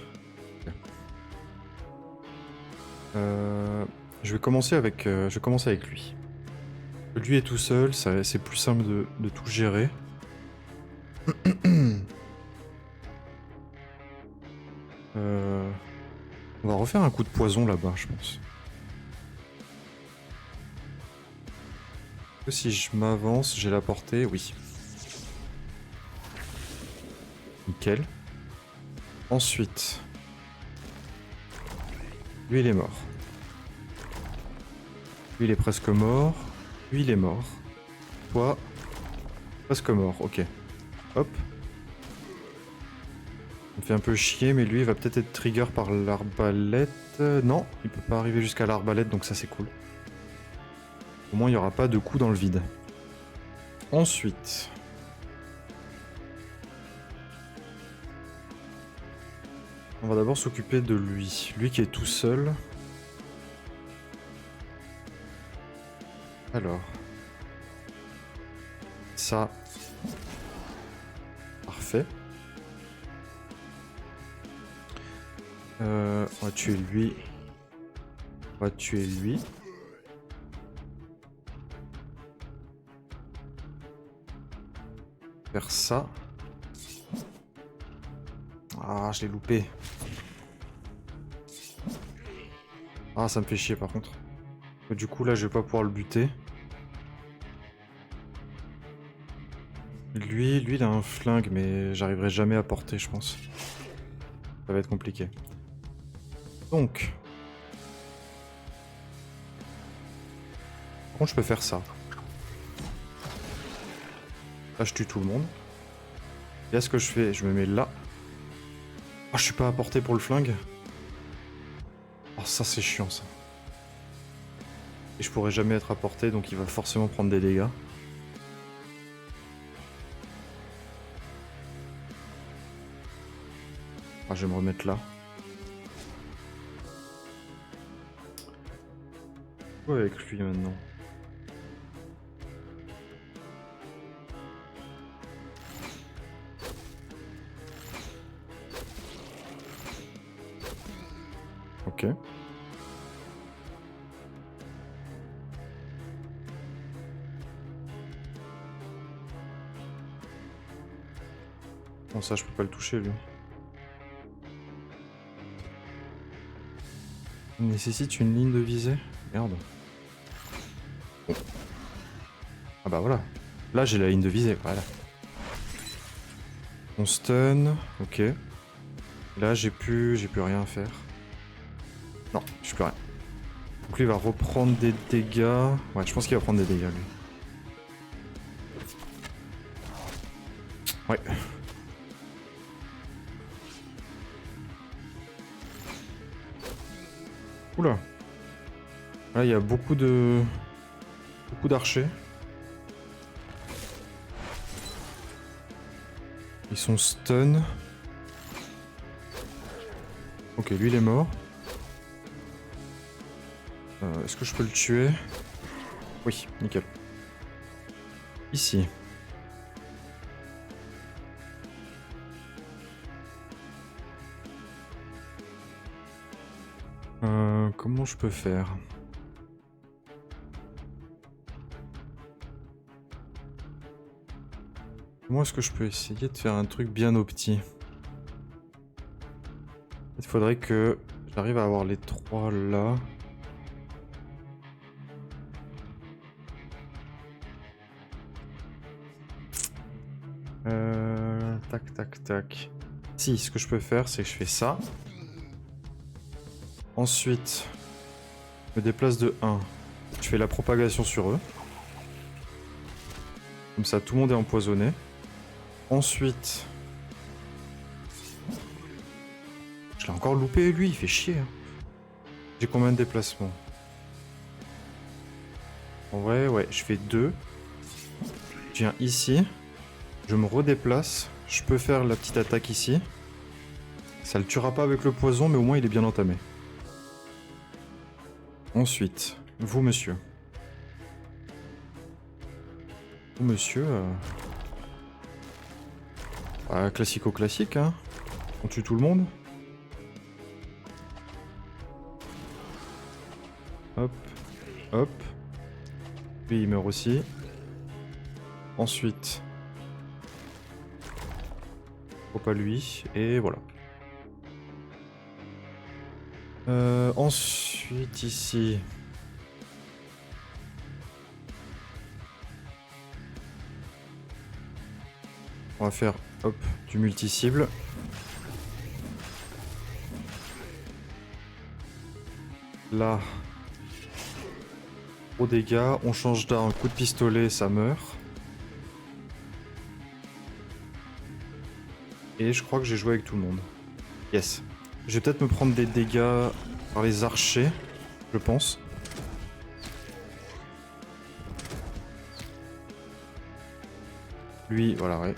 Je vais commencer avec lui. Lui est tout seul, c'est plus simple de tout gérer. On va refaire un coup de poison là-bas, je pense. Si je m'avance, j'ai la portée, oui. Nickel. Ensuite, lui il est mort. Lui il est presque mort. Lui il est mort. Toi, presque mort, ok. Hop. Ça me fait un peu chier, mais lui il va peut-être être trigger par l'arbalète. Non, il peut pas arriver jusqu'à l'arbalète, donc ça c'est cool. Au moins il n'y aura pas de coup dans le vide. Ensuite... on va d'abord s'occuper de lui. Lui qui est tout seul. Alors. Ça. Parfait. On va tuer lui. On va tuer lui. Faire ça. Ah, je l'ai loupé. Ah, ça me fait chier par contre. Du coup, là, je vais pas pouvoir le buter. Lui, il a un flingue, mais j'arriverai jamais à porter, je pense. Ça va être compliqué. Donc... par contre, je peux faire ça. Là, je tue tout le monde. Et là, ce que je fais, je me mets là. Oh, je suis pas à portée pour le flingue. Oh, ça, c'est chiant, ça. Et je pourrais jamais être à portée, donc il va forcément prendre des dégâts. Ah, je vais me remettre là. Quoi avec lui maintenant? Ok. Bon, ça, je peux pas le toucher, lui. Il nécessite une ligne de visée? Merde. Bon. Ah bah voilà. Là, j'ai la ligne de visée, voilà. On stun, ok. Là, j'ai plus rien à faire. Non, je peux rien. Donc lui, il va reprendre des dégâts. Ouais, je pense qu'il va prendre des dégâts, lui. Ouais. Oula. Là, il y a beaucoup d'archers. Ils sont stun. Ok, lui, il est mort. Est-ce que je peux le tuer? Oui, nickel. Ici. Comment je peux faire? Comment est-ce que je peux essayer de faire un truc bien opti? Il faudrait que j'arrive à avoir les trois là. Tac, tac, tac. Si, ce que je peux faire, c'est que je fais ça. Ensuite, je me déplace de 1. Je fais la propagation sur eux. Comme ça, tout le monde est empoisonné. Ensuite... Je l'ai encore loupé, lui, il fait chier. Hein. J'ai combien de déplacements? En vrai, ouais, je fais 2. Je viens ici. Je me redéplace. Je peux faire la petite attaque ici. Ça le tuera pas avec le poison, mais au moins il est bien entamé. Ensuite, vous, monsieur. Vous, monsieur... classico-classique, hein. On tue tout le monde. Hop, hop. Lui, il meurt aussi. Ensuite... Faut pas lui, et voilà. Ensuite, ici... On va faire, hop, du multi-cible. Là... Gros dégâts, on change d'un coup de pistolet, ça meurt. Et je crois que j'ai joué avec tout le monde. Yes. Je vais peut-être me prendre des dégâts par les archers, je pense. Lui, voilà, ouais.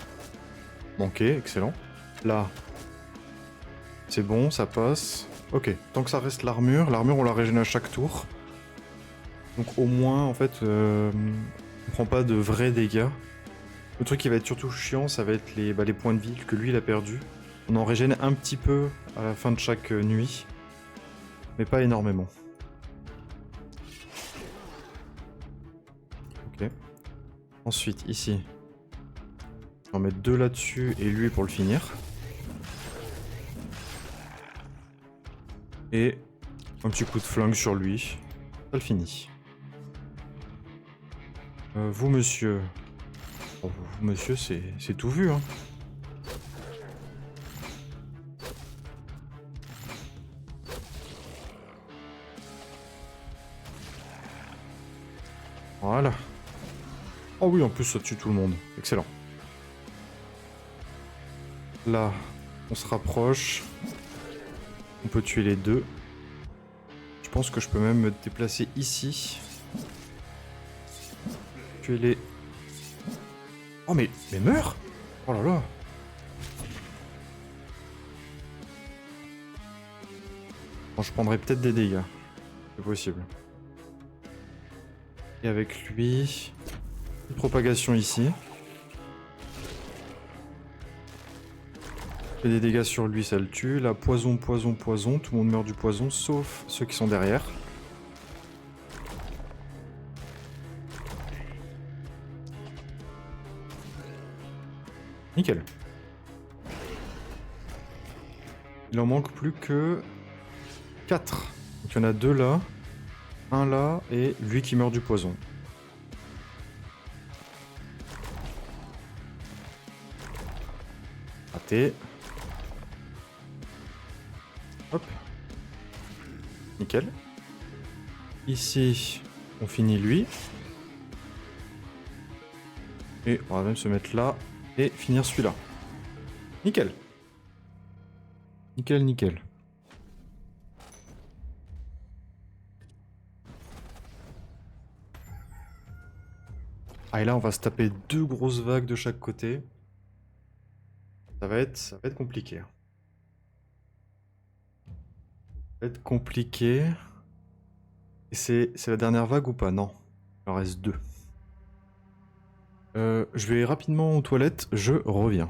Manqué, excellent. Là, c'est bon, ça passe. Ok, tant que ça reste l'armure on la régène à chaque tour. Donc au moins, en fait, on prend pas de vrais dégâts. Le truc qui va être surtout chiant, ça va être les points de vie que lui, il a perdu. On en régène un petit peu à la fin de chaque nuit, mais pas énormément. Ok. Ensuite, ici, on va mettre 2 là-dessus et lui pour le finir. Et un petit coup de flingue sur lui. Ça le finit. Vous, monsieur... Oh, vous, monsieur, c'est tout vu, hein. Voilà. Oh oui, en plus, ça tue tout le monde. Excellent. Là, on se rapproche. On peut tuer les deux. Je pense que je peux même me déplacer ici. Tuer les... Oh mais meurs! Oh là là! Bon, je prendrais peut-être des dégâts. C'est possible. Et avec lui... Une propagation ici. Fait des dégâts sur lui, ça le tue. Là, poison, poison, poison. Tout le monde meurt du poison, sauf ceux qui sont derrière. Nickel. Il en manque plus que 4. Donc il y en a 2 là, un là, et lui qui meurt du poison. Raté. Hop. Nickel. Ici, on finit lui. Et on va même se mettre là et finir celui-là. Nickel. Nickel, nickel. Ah et là on va se taper 2 grosses vagues de chaque côté. Ça va être compliqué. Ça va être compliqué. Et c'est la dernière vague ou pas? Non. Il en reste 2. Je vais rapidement aux toilettes, je reviens.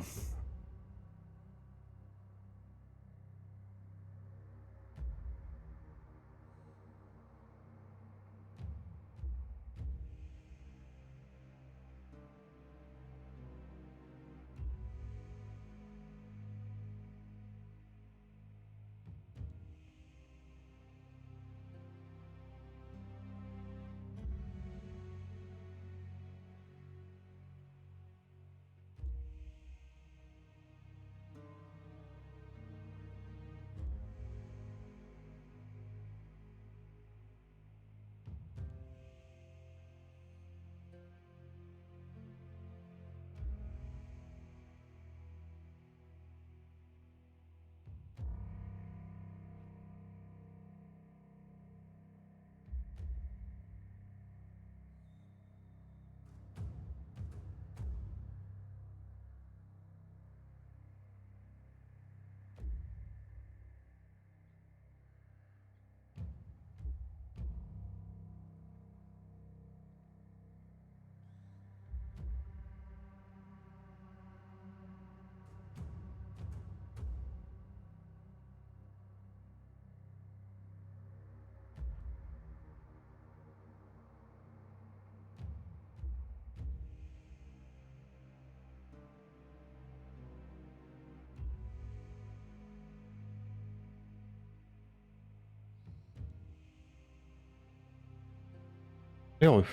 Heureux.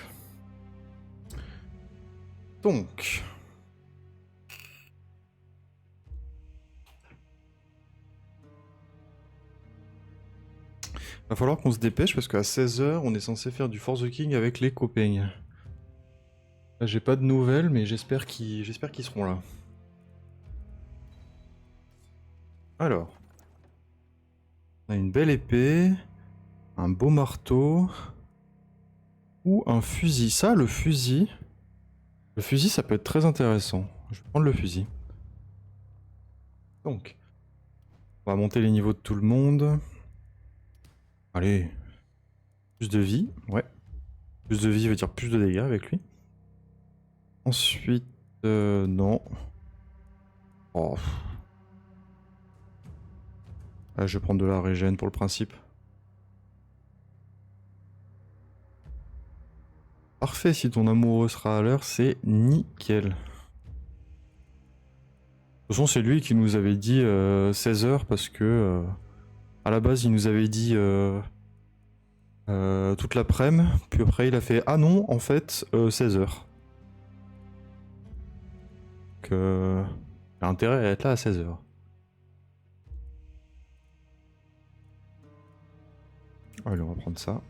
Donc... Va falloir qu'on se dépêche parce qu'à 16h, on est censé faire du Force the King avec les copains. Là, j'ai pas de nouvelles, mais j'espère qu'ils seront là. Alors. On a une belle épée, un beau marteau, ou un fusil. Ça, le fusil, ça peut être très intéressant. Je vais prendre le fusil. Donc, on va monter les niveaux de tout le monde. Allez, plus de vie, ouais. Plus de vie veut dire plus de dégâts avec lui. Ensuite, non. Oh. Ah, je vais prendre de la régène pour le principe. Parfait, si ton amoureux sera à l'heure, c'est nickel. De toute façon, c'est lui qui nous avait dit 16h parce que à la base, il nous avait dit toute l'après-midi, puis après il a fait ah non, en fait 16h. Donc il a intérêt à être là à 16h. Allez, on va prendre ça.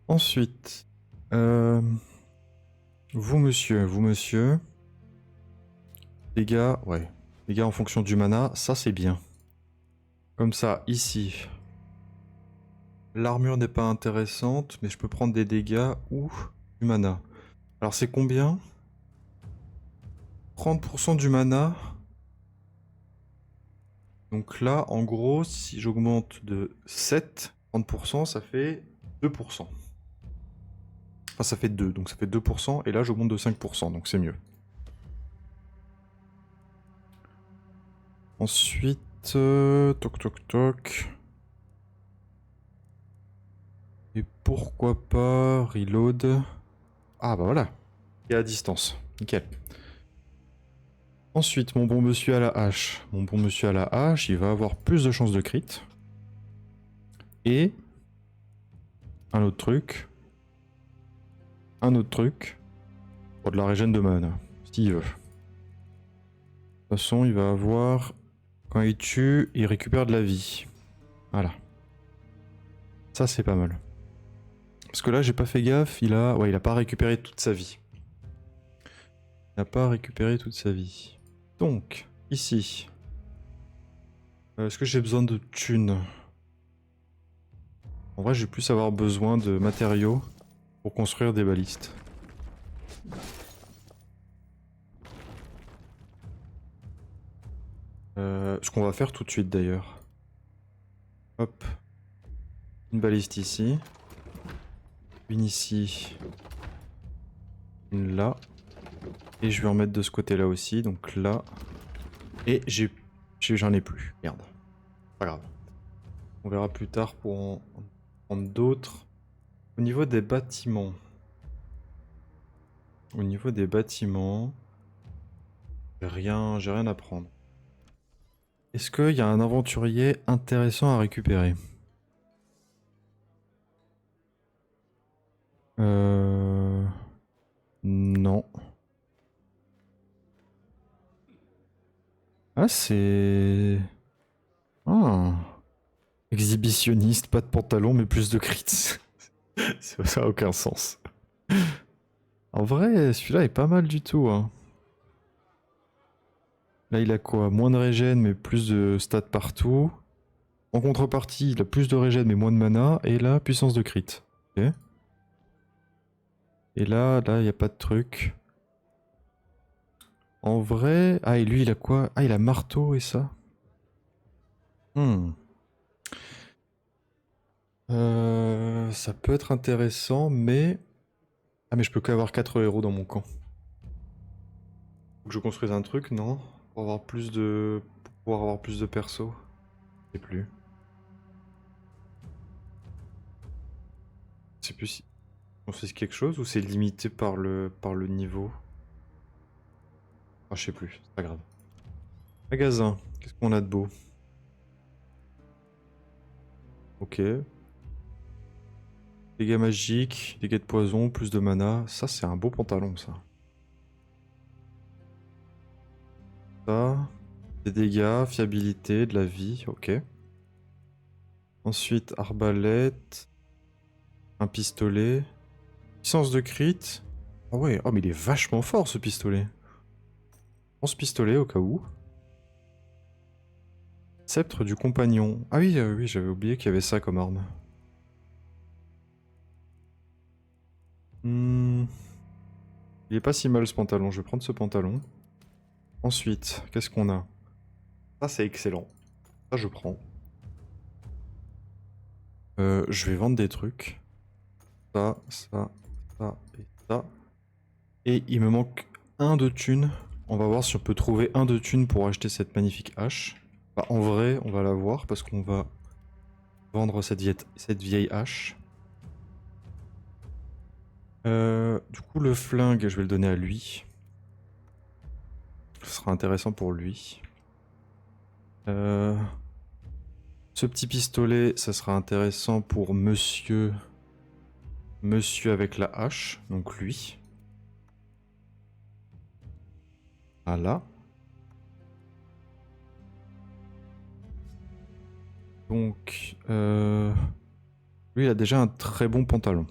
Ensuite, vous monsieur. Dégâts, ouais. Dégâts en fonction du mana, ça c'est bien. Comme ça, ici. L'armure n'est pas intéressante, mais je peux prendre des dégâts ou du mana. Alors c'est combien? 30% du mana. Donc là, en gros, si j'augmente de 7, 30%, ça fait 2%. Enfin, ça fait 2, donc ça fait 2%, et là, j'augmente de 5%, donc c'est mieux. Ensuite, toc toc toc. Et pourquoi pas reload. Ah bah voilà, et à distance, nickel. Ensuite, mon bon monsieur à la hache. Mon bon monsieur à la hache, il va avoir plus de chances de crit. Et un autre truc. Un autre truc. Pour de la régène de mana, s'il veut. De toute façon, il va avoir... Quand il tue, il récupère de la vie. Voilà. Ça, c'est pas mal. Parce que là, j'ai pas fait gaffe, il a... Ouais, il a pas récupéré toute sa vie. Il n'a pas récupéré toute sa vie. Donc, ici. Est-ce que j'ai besoin de thunes? En vrai, je vais plus avoir besoin de matériaux pour construire des balistes. Ce qu'on va faire tout de suite d'ailleurs. Hop. Une baliste ici. Une ici. Une là. Et je vais en mettre de ce côté-là aussi. Donc là. Et j'en ai plus. Merde. Pas grave. On verra plus tard pour en prendre d'autres. Au niveau des bâtiments. J'ai rien à prendre. Est-ce qu'il y a un aventurier intéressant à récupérer? Non. Ah, c'est... Ah. Exhibitionniste, pas de pantalon, mais plus de crits. Ça a aucun sens. En vrai, celui-là est pas mal du tout, hein. Là, il a quoi? Moins de régène, mais plus de stats partout. En contrepartie, il a plus de régène, mais moins de mana. Et là, puissance de crit. Ok. Et là, il n'y a pas de truc. En vrai... Ah, et lui, il a quoi? Ah, il a marteau et ça. Ça peut être intéressant, mais... Ah, mais je peux qu'avoir 4 héros dans mon camp. Faut que je construise un truc, non? Pour avoir plus de... Pour pouvoir avoir plus de persos. Je sais plus. Je sais plus si... On fait quelque chose ou c'est limité par le niveau? Ah, je sais plus, c'est pas grave. Magasin, qu'est-ce qu'on a de beau? Ok. Dégâts magiques, dégâts de poison, plus de mana. Ça, c'est un beau pantalon, ça. Ça. Des dégâts, fiabilité, de la vie, ok. Ensuite, arbalète. Un pistolet. Puissance de crit. Ah ouais, oh mais il est vachement fort ce pistolet. Prends ce pistolet au cas où. Sceptre du compagnon. Ah oui, oui, j'avais oublié qu'il y avait ça comme arme. Hmm. Il est pas si mal ce pantalon, je vais prendre ce pantalon. Ensuite, qu'est-ce qu'on a? Ça c'est excellent. Ça je prends. Je vais vendre des trucs. Ça et ça. Et il me manque un de thunes. On va voir si on peut trouver un de thunes pour acheter cette magnifique hache. Bah, en vrai, on va la voir parce qu'on va vendre cette vieille hache. Du coup, le flingue, je vais le donner à lui. Ce sera intéressant pour lui. Ce petit pistolet, ça sera intéressant pour monsieur. Monsieur avec la hache, donc lui. Voilà. Donc, lui, il a déjà un très bon pantalon.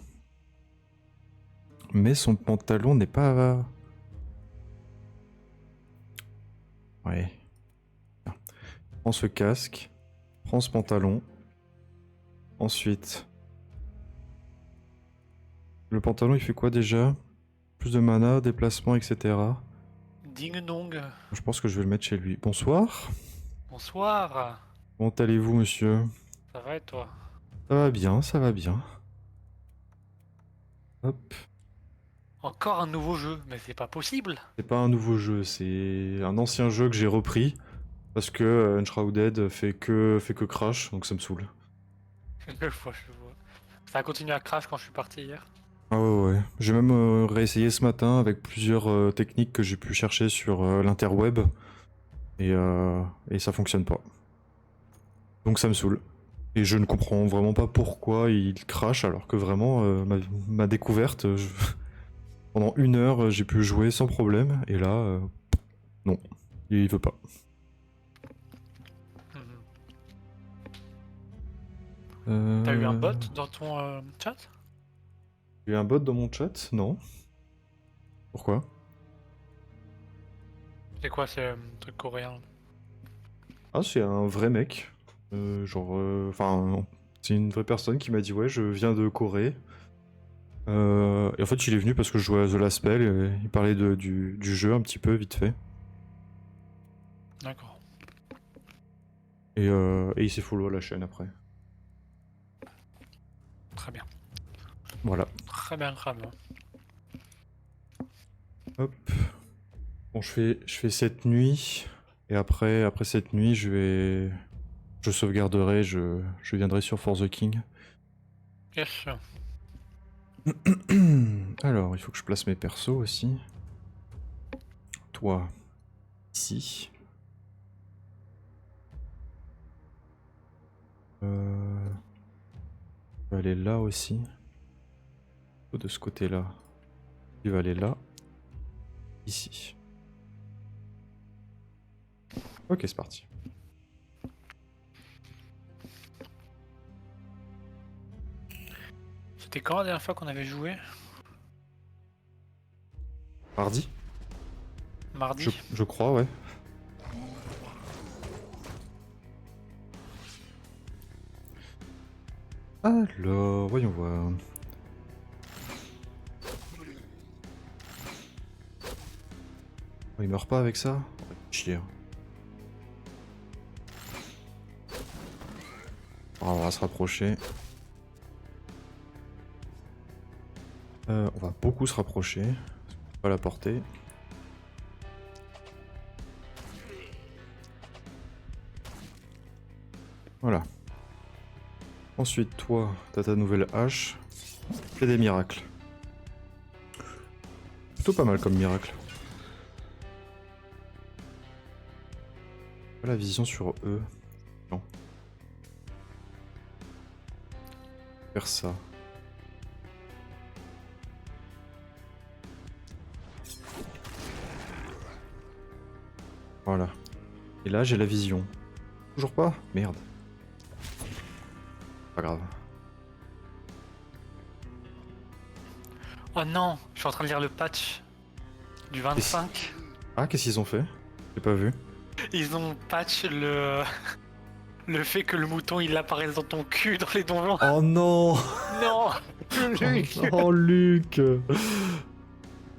Mais son pantalon n'est pas... Ouais. Prends ce casque. Prends ce pantalon. Ensuite... Le pantalon, il fait quoi déjà? Plus de mana, déplacement, etc. Ding dong. Je pense que je vais le mettre chez lui. Bonsoir. Bonsoir. Comment allez-vous, monsieur? Ça va et toi? Ça va bien, ça va bien. Hop. Encore un nouveau jeu, mais c'est pas possible. C'est pas un nouveau jeu, c'est un ancien jeu que j'ai repris. Parce que Enshrouded fait que crash, donc ça me saoule. Je vois, je vois. Ça a continué à crash quand je suis parti hier. Ah ouais, ouais. J'ai même réessayé ce matin avec plusieurs techniques que j'ai pu chercher sur l'interweb. Et ça fonctionne pas. Donc ça me saoule. Et je ne comprends vraiment pas pourquoi il crash alors que vraiment, ma découverte, pendant 1 heure, j'ai pu jouer sans problème. Et là, non, il veut pas. Mhm. T'as eu un Euh... bot dans ton chat? J'ai eu un bot dans mon chat? Non. Pourquoi? C'est quoi ce truc coréen? Ah, c'est un vrai mec. Genre, enfin, c'est une vraie personne qui m'a dit ouais, je viens de Corée. Et en fait, il est venu parce que je jouais à The Last Spell et il parlait du jeu un petit peu vite fait. D'accord. Et il s'est follow la chaîne après. Très bien. Voilà. Très bien, très bien. Hop. Bon, je fais cette nuit. Et après cette nuit, je sauvegarderai, je viendrai sur For the King. Yes. Alors, il faut que je place mes persos aussi. Toi, ici. Tu vas aller là aussi. De ce côté-là. Tu vas aller là. Ici. Ok, c'est parti. C'était quand la dernière fois qu'on avait joué? Mardi Mardi? je crois, ouais. Alors, voyons voir. Oh, il meurt pas avec ça? Chier. On va se rapprocher. On va beaucoup se rapprocher. Pas la portée. Voilà. Ensuite, toi, t'as ta nouvelle hache. Fais des miracles. Plutôt pas mal comme miracle. Pas la vision sur eux. Non. Faire ça. Et là, j'ai la vision. Toujours pas? Merde. Pas grave. Oh non, je suis en train de lire le patch du 25. Ah, qu'est-ce qu'ils ont fait? J'ai pas vu. Ils ont patch le fait que le mouton il apparaisse dans ton cul dans les donjons. Oh non! Non, Luc, Oh, Luc!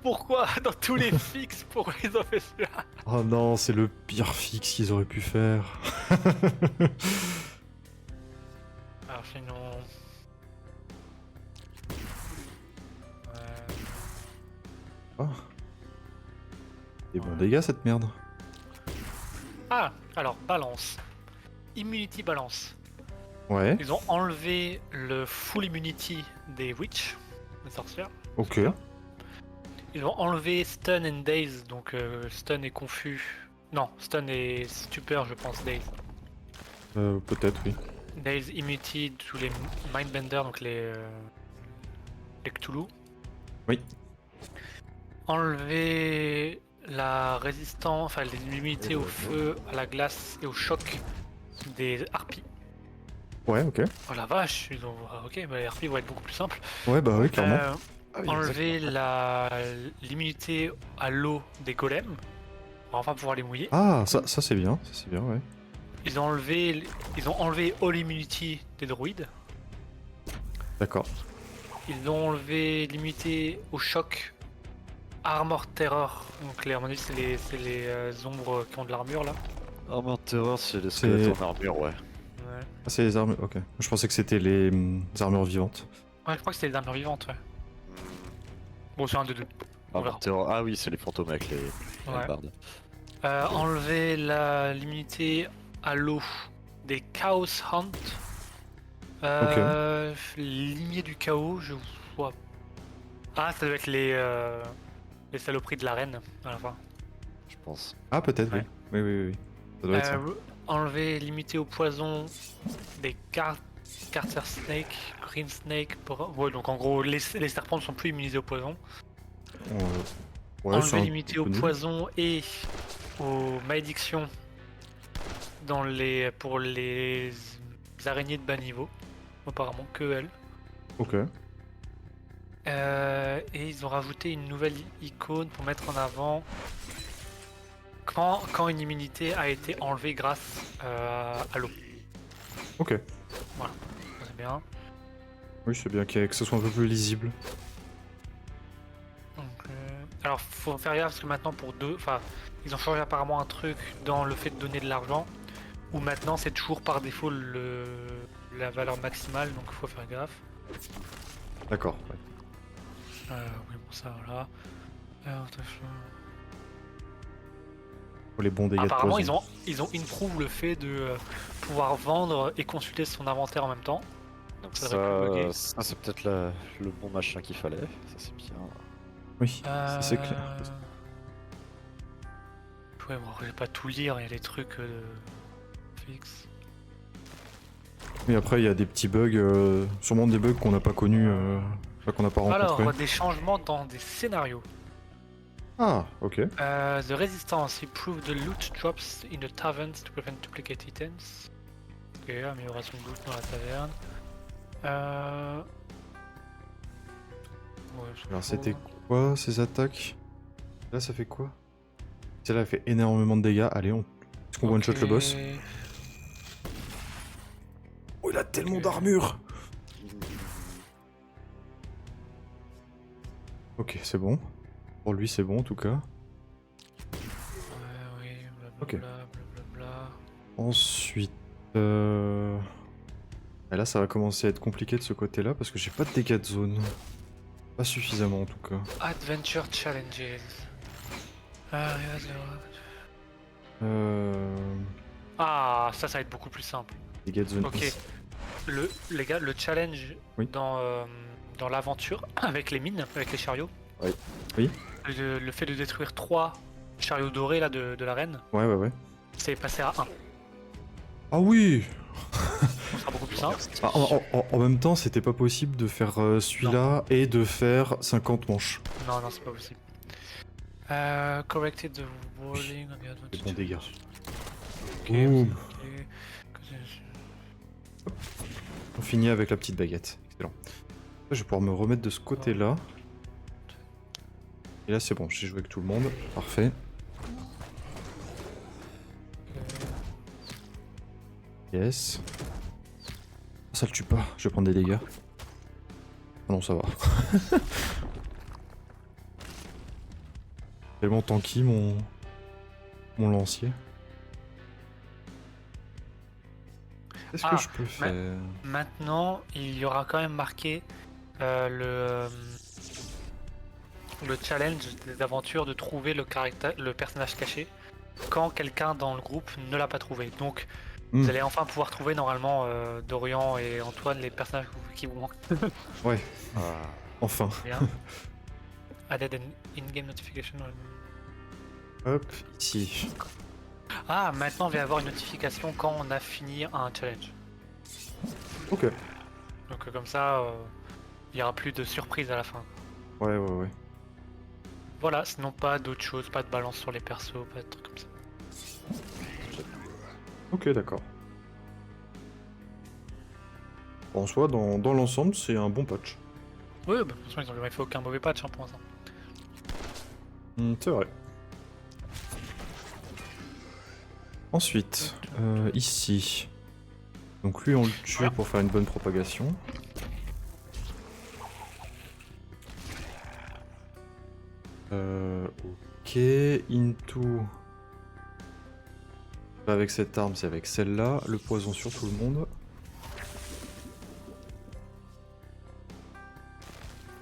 pourquoi dans tous les fixes, pourquoi ils ont fait cela? Oh non, c'est le pire fixe qu'ils auraient pu faire. Alors sinon... Oh. Des bons dégâts cette merde. Ah, alors balance. Immunity balance. Ouais, Ils ont enlevé le full immunity des witch, des sorcières. ok. Ils ont enlevé stun and daze, donc stun et confus. Non, stun et stupeur, je pense, daze. Peut-être, oui. Daze immunity tous les mindbenders, donc les Cthulhu. Oui. Enlever la résistance, enfin l'immunité au feu, à la glace et au choc des harpies. Ouais, ok. Oh la vache, ils ont... ah, ok, bah, les harpies vont être beaucoup plus simples. Ouais, bah oui, clairement. Ah oui, Enlever l'immunité à l'eau des golems. On va enfin pouvoir les mouiller. Ah, ça c'est bien, ouais. Ils ont enlevé All Immunity des druides. D'accord. Ils ont enlevé l'immunité au choc Armor Terror. Donc à mon avis c'est les ombres qui ont de l'armure là. Armor Terror, c'est les squelettes en armure, ouais. Ouais. Ah, c'est les armures, ok. Je pensais que c'était les armures vivantes. Ouais, je crois que c'était les armures vivantes, ouais. Bon, c'est un des deux. On verra. Armor Terror, ah oui, c'est les fantômes avec les Ouais. bardes. Enlever l'immunité à l'eau des Chaos Hunt. Lignée du chaos, je vois. Ah, ça doit être les saloperies de la reine à la fin. Je pense. Ah, peut-être, Ouais. oui. Oui. Ça doit être ça. Enlever limité au poison des Carter Snake, Green Snake. Ouais, donc en gros, les serpents ne sont plus immunisés au poison. Ouais, c'est Enlever un limité au peu nul. poison et aux malédictions pour les araignées de bas niveau. Apparemment que elles. Ok. Et ils ont rajouté une nouvelle icône pour mettre en avant quand une immunité a été enlevée grâce à l'eau. Ok. Voilà, c'est bien. Oui, c'est bien que ce soit un peu plus lisible. Donc, alors faut faire gaffe parce que maintenant ils ont changé apparemment un truc dans le fait de donner de l'argent où maintenant c'est toujours par défaut la valeur maximale, donc faut faire gaffe. D'accord. Ouais. Oui bon ça voilà. Pour les bons dégâts Apparemment de poison. ils ont improve le fait de pouvoir vendre et consulter son inventaire en même temps. Donc ça devrait plus bugger. Ça c'est peut-être le bon machin qu'il fallait. Ça c'est bien. Oui, ça c'est clair. Ouais bon je vais pas tout lire, il y a des trucs fixes. Et après, il y a des petits bugs, sûrement des bugs qu'on n'a pas connus, qu'on n'a pas rencontrés. Alors des changements dans des scénarios. Ah, ok. The Resistance improve the loot drops in the taverns to prevent duplicate items. Ok, amélioration de loot dans la taverne. Ouais, c'est Alors, faux. c'était quoi ces attaques? Là, ça fait quoi? Celle-là, elle fait énormément de dégâts. Allez, est-ce qu'on one-shot le boss? Oh, il a tellement Ok. d'armure! Ok, c'est bon. Pour lui, c'est bon en tout cas. Ouais, oui, blablabla, Ok. blablabla. Ensuite... Et là, ça va commencer à être compliqué de ce côté-là parce que j'ai pas de dégâts de zone. Pas suffisamment en tout cas. Adventure Challenges. Ah, ça va être beaucoup plus simple. Dégâts de zone. Ok. Les gars, le challenge Oui. dans l'aventure avec les mines, avec les chariots. Oui. Oui. Le fait de détruire 3 chariots dorés là de la reine, Ouais. c'est passé à 1. Ah oui! Ce sera beaucoup plus simple. Ah, en même temps, c'était pas possible de faire celui-là et de faire 50 manches. Non, c'est pas possible. Corrected the rolling on the Des advantage. bons dégâts. Ok, Boum. ok. On finit avec la petite baguette. Excellent. Je vais pouvoir me remettre de ce côté-là. Et là c'est bon, j'ai joué avec tout le monde. Parfait. Yes. Ça le tue pas, je vais prendre des dégâts. Ah non, ça va. Tellement tanky mon lancier. Qu'est-ce que Ah, je peux faire? Maintenant, il y aura quand même marqué le challenge des aventures de trouver le personnage caché quand quelqu'un dans le groupe ne l'a pas trouvé. Donc, Hmm. vous allez enfin pouvoir trouver normalement Dorian et Antoine, les personnages qui vous manquent. Ouais, Ah, enfin. Bien. Added an in-game notification. Hop, ici. Ah, maintenant il va y avoir une notification quand on a fini un challenge. Ok. Donc comme ça, il n'y aura plus de surprise à la fin. Ouais. Voilà, sinon pas d'autres choses, pas de balance sur les persos, pas de trucs comme ça. Ok, d'accord. En soi, dans l'ensemble, c'est un bon patch. Oui, bah, de toute façon ils ont jamais fait aucun mauvais patch hein, pour l'instant. C'est vrai. Ensuite, ici. Donc lui, on le tue Voilà. pour faire une bonne propagation. Ok, into. Pas avec cette arme, c'est avec celle-là. Le poison sur tout le monde.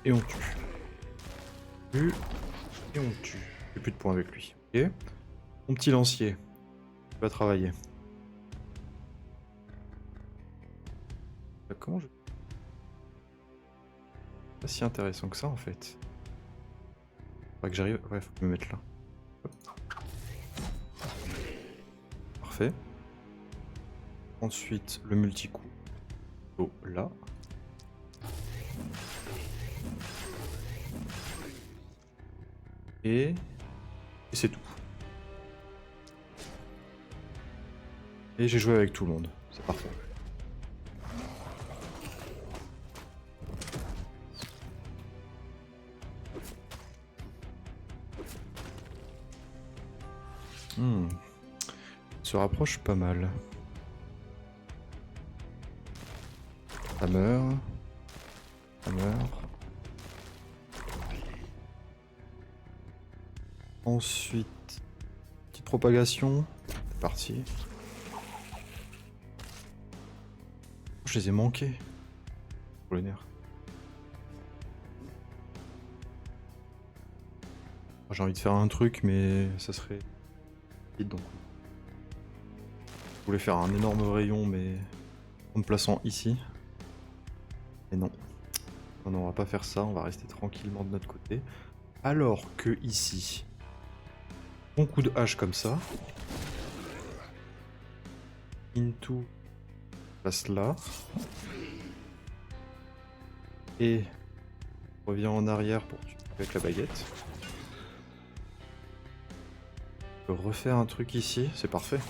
Et on tue. Tue. Et on tue. J'ai plus de points avec lui. Ok. Mon petit lancier. Il va travailler. Comment je... Pas si intéressant que ça en fait. Faudrait que j'arrive... Ouais, faut me mettre là. Hop. Parfait. Ensuite, le multi-coup. Oh, là. Et c'est tout. Et j'ai joué avec tout le monde. C'est parfait. Se rapproche pas mal. Ça meurt. Ça meurt. Ensuite, petite propagation. C'est parti. Je les ai manqués. Pour les nerfs. J'ai envie de faire un truc, mais ça serait vite donc. Je voulais faire un énorme rayon, mais en me plaçant ici. Et non. On va pas faire ça, on va rester tranquillement de notre côté. Alors que ici, bon coup de hache comme ça. Into, place là. Et revient en arrière pour tuer avec la baguette. Je peux refaire un truc ici, c'est parfait.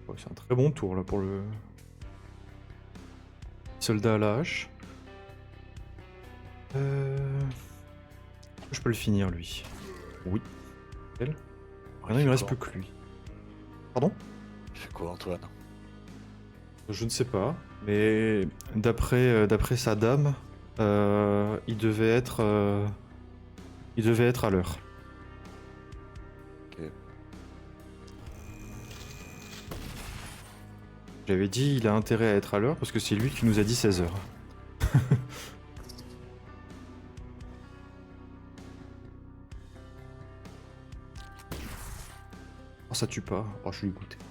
Ouais, c'est un très bon tour là pour le soldat à la hache. Je peux le finir lui. Oui. Maintenant il me reste plus que lui. Pardon? il fait quoi Antoine? Je ne sais pas, mais d'après sa dame, il devait être à l'heure. Ok. J'avais dit il a intérêt à être à l'heure parce que c'est lui qui nous a dit 16h. Oh ça tue pas. Oh je suis dégoûté. Bon,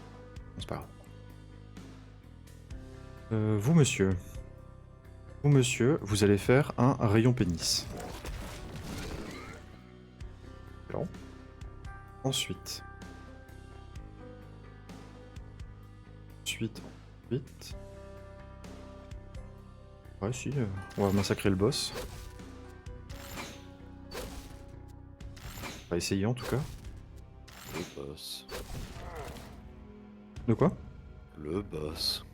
c'est pas grave. Vous monsieur, vous allez faire un rayon pénis. Excellent. Ensuite. Ouais si, on va massacrer le boss. On va essayer en tout cas. Le boss. De quoi? Le boss.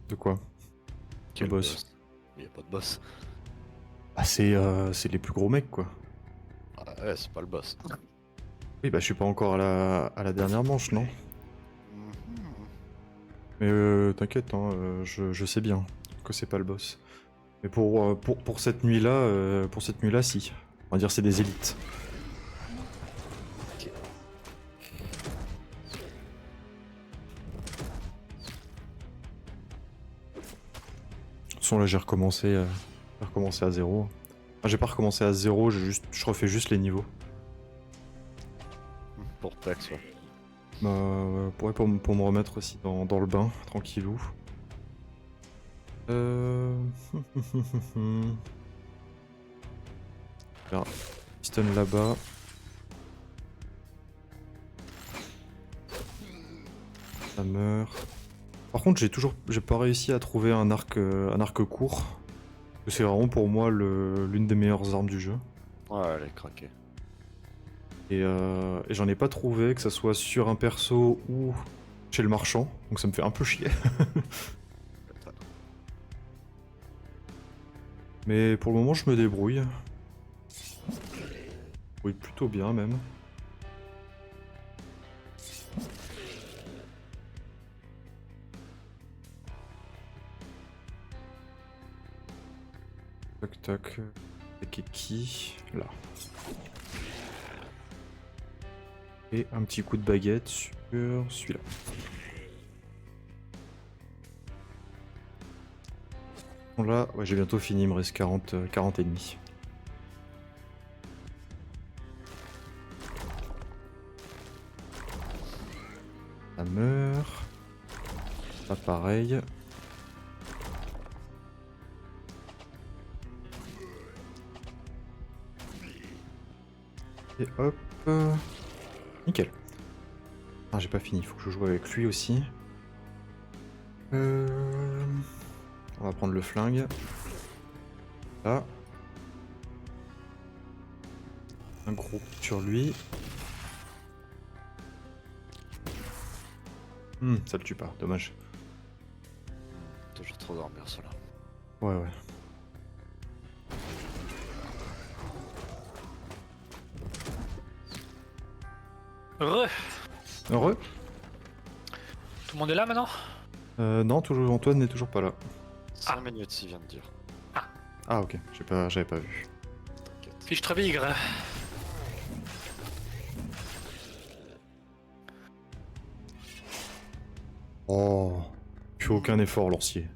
De quoi? Quel boss? Il y a pas de boss. Ah, c'est les plus gros mecs, quoi. Ah ouais, c'est pas le boss. Oui, bah je suis pas encore à la dernière manche, non? Mhm. Mais t'inquiète, hein, je sais bien que c'est pas le boss. Mais pour cette nuit-là, si. On va dire c'est des élites. Ok. De toute façon, là, j'ai recommencé à zéro. Enfin, j'ai pas recommencé à zéro, je refais juste les niveaux. Pour Tex, ouais. Bah, pour me remettre aussi dans le bain, tranquillou. Là, piston là-bas. Ça meurt. Par contre, j'ai pas réussi à trouver un arc court. C'est vraiment pour moi l'une des meilleures armes du jeu. Ouais, elle est craquée. Et j'en ai pas trouvé, que ça soit sur un perso ou chez le marchand. Donc ça me fait un peu chier. Mais pour le moment, je me débrouille. Oui, plutôt bien même. Tac tac. C'est qui? Là. Et un petit coup de baguette sur celui-là. Bon, là, ouais, j'ai bientôt fini, il me reste 40 et demi. Ça meurt. Pas pareil. Et hop. Nickel. Ah, j'ai pas fini, il faut que je joue avec lui aussi. On va prendre le flingue. Là. Un gros sur lui. Ça le tue pas, dommage. Toujours trop dormir, cela. Ouais, ouais. Heureux. Heureux? Tout le monde est là maintenant? Non, toujours, Antoine n'est toujours pas là. 5 minutes, il vient de dire. Ah, ok, j'avais pas vu. T'inquiète. Fichtre bigre. Oh, plus aucun effort, Lancier.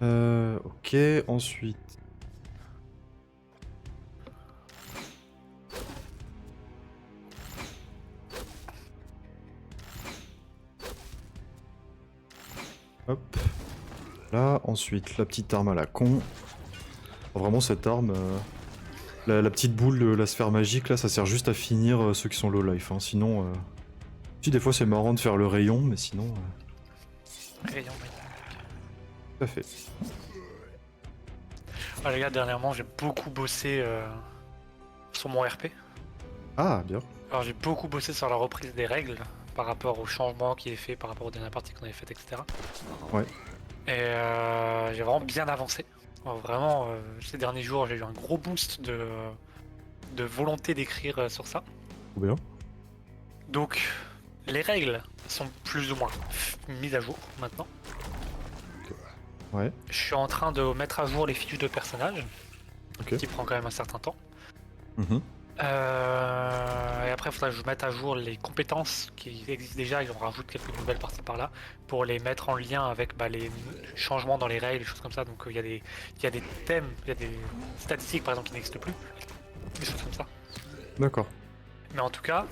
Ok, ensuite. Hop. Là, ensuite, la petite arme à la con. Vraiment, cette arme, la petite boule de la sphère magique, là, ça sert juste à finir ceux qui sont low life. Hein. Sinon, si des fois c'est marrant de faire le rayon, mais sinon, Rayon. tout à fait. Ah, les gars, dernièrement, j'ai beaucoup bossé sur mon RP. Ah, bien. Alors, j'ai beaucoup bossé sur la reprise des règles par rapport au changement qui est fait par rapport aux dernières parties qu'on avait faites, etc. Ouais. Et j'ai vraiment bien avancé. Alors, vraiment, ces derniers jours, j'ai eu un gros boost de volonté d'écrire sur ça. Trop bien. Donc, les règles sont plus ou moins mises à jour maintenant. Ouais. Je suis en train de mettre à jour les fiches de personnages, Ok. qui prend quand même un certain temps. Mhm. Et après, il faudra que je mette à jour les compétences qui existent déjà et j'en rajoute quelques nouvelles par-ci par-là pour les mettre en lien avec les changements dans les règles, des choses comme ça. Donc il y a des thèmes, il y a des statistiques par exemple qui n'existent plus, des choses comme ça. D'accord. Mais en tout cas,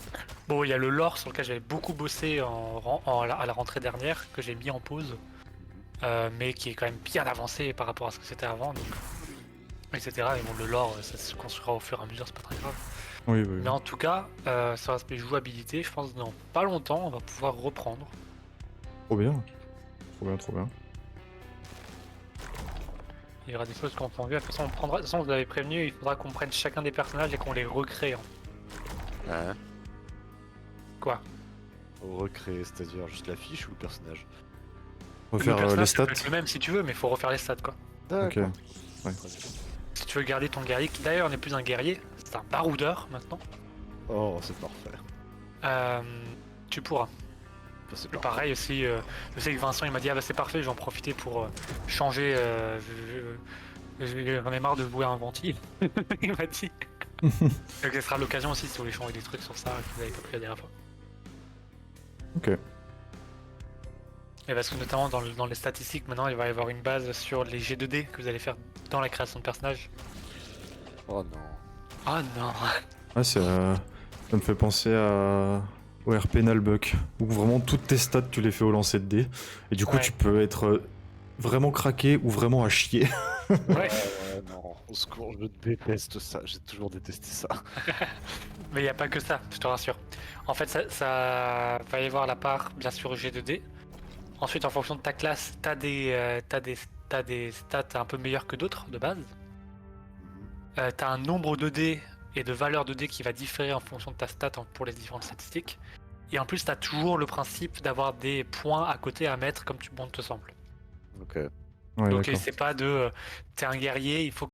bon, il y a le lore sur lequel j'avais beaucoup bossé à la rentrée dernière, que j'ai mis en pause, mais qui est quand même bien avancé par rapport à ce que c'était avant, donc, etc. Et bon, le lore, ça se construira au fur et à mesure, c'est pas très grave. Oui, oui. Mais en tout cas, sur l'aspect jouabilité, je pense que dans pas longtemps, on va pouvoir reprendre. Trop bien. Trop bien, trop bien. Il y aura des choses qu'on prend vu. De toute façon, on vous l'avez prévenu, il faudra qu'on prenne chacun des personnages et qu'on les recrée. Hein. Ouais. Quoi? Recréer, c'est-à-dire juste la fiche ou le personnage? Refaire Le les personnage, ça stats. peut être le même si tu veux, mais il faut refaire les stats quoi. D'accord. Ouais. Très bien. Si tu veux garder ton guerrier, qui d'ailleurs n'est plus un guerrier, c'est un baroudeur maintenant, Oh, c'est parfait. tu pourras. Ça, c'est Et parfait. pareil aussi, je sais que Vincent il m'a dit ah bah c'est parfait, j'en profiter pour changer. J'en ai marre de jouer à un venti. Il m'a dit. Donc ce sera l'occasion aussi si vous voulez changer des trucs sur ça que vous avez pas pris la dernière fois. Ok. Et parce que notamment dans les statistiques maintenant il va y avoir une base sur les G2D que vous allez faire dans la création de personnage. Oh non. Ah non. Ah, ça me fait penser au RP Nalbuck, où vraiment toutes tes stats tu les fais au lancer de dés, et du coup Ouais. tu peux être vraiment craqué ou vraiment à chier. Ouais. Non. Au secours, je déteste ça. J'ai toujours détesté ça. Mais il n'y a pas que ça, je te rassure. En fait, ça va y avoir la part, bien sûr, G2D. Ensuite, en fonction de ta classe, t'as des stats un peu meilleures que d'autres, de base. T'as un nombre de dés et de valeurs de dés qui va différer en fonction de ta stat pour les différentes statistiques. Et en plus, t'as toujours le principe d'avoir des points à côté à mettre comme bon te semble. Ok. Ouais, Donc, d'accord. c'est pas de... t'es un guerrier, il faut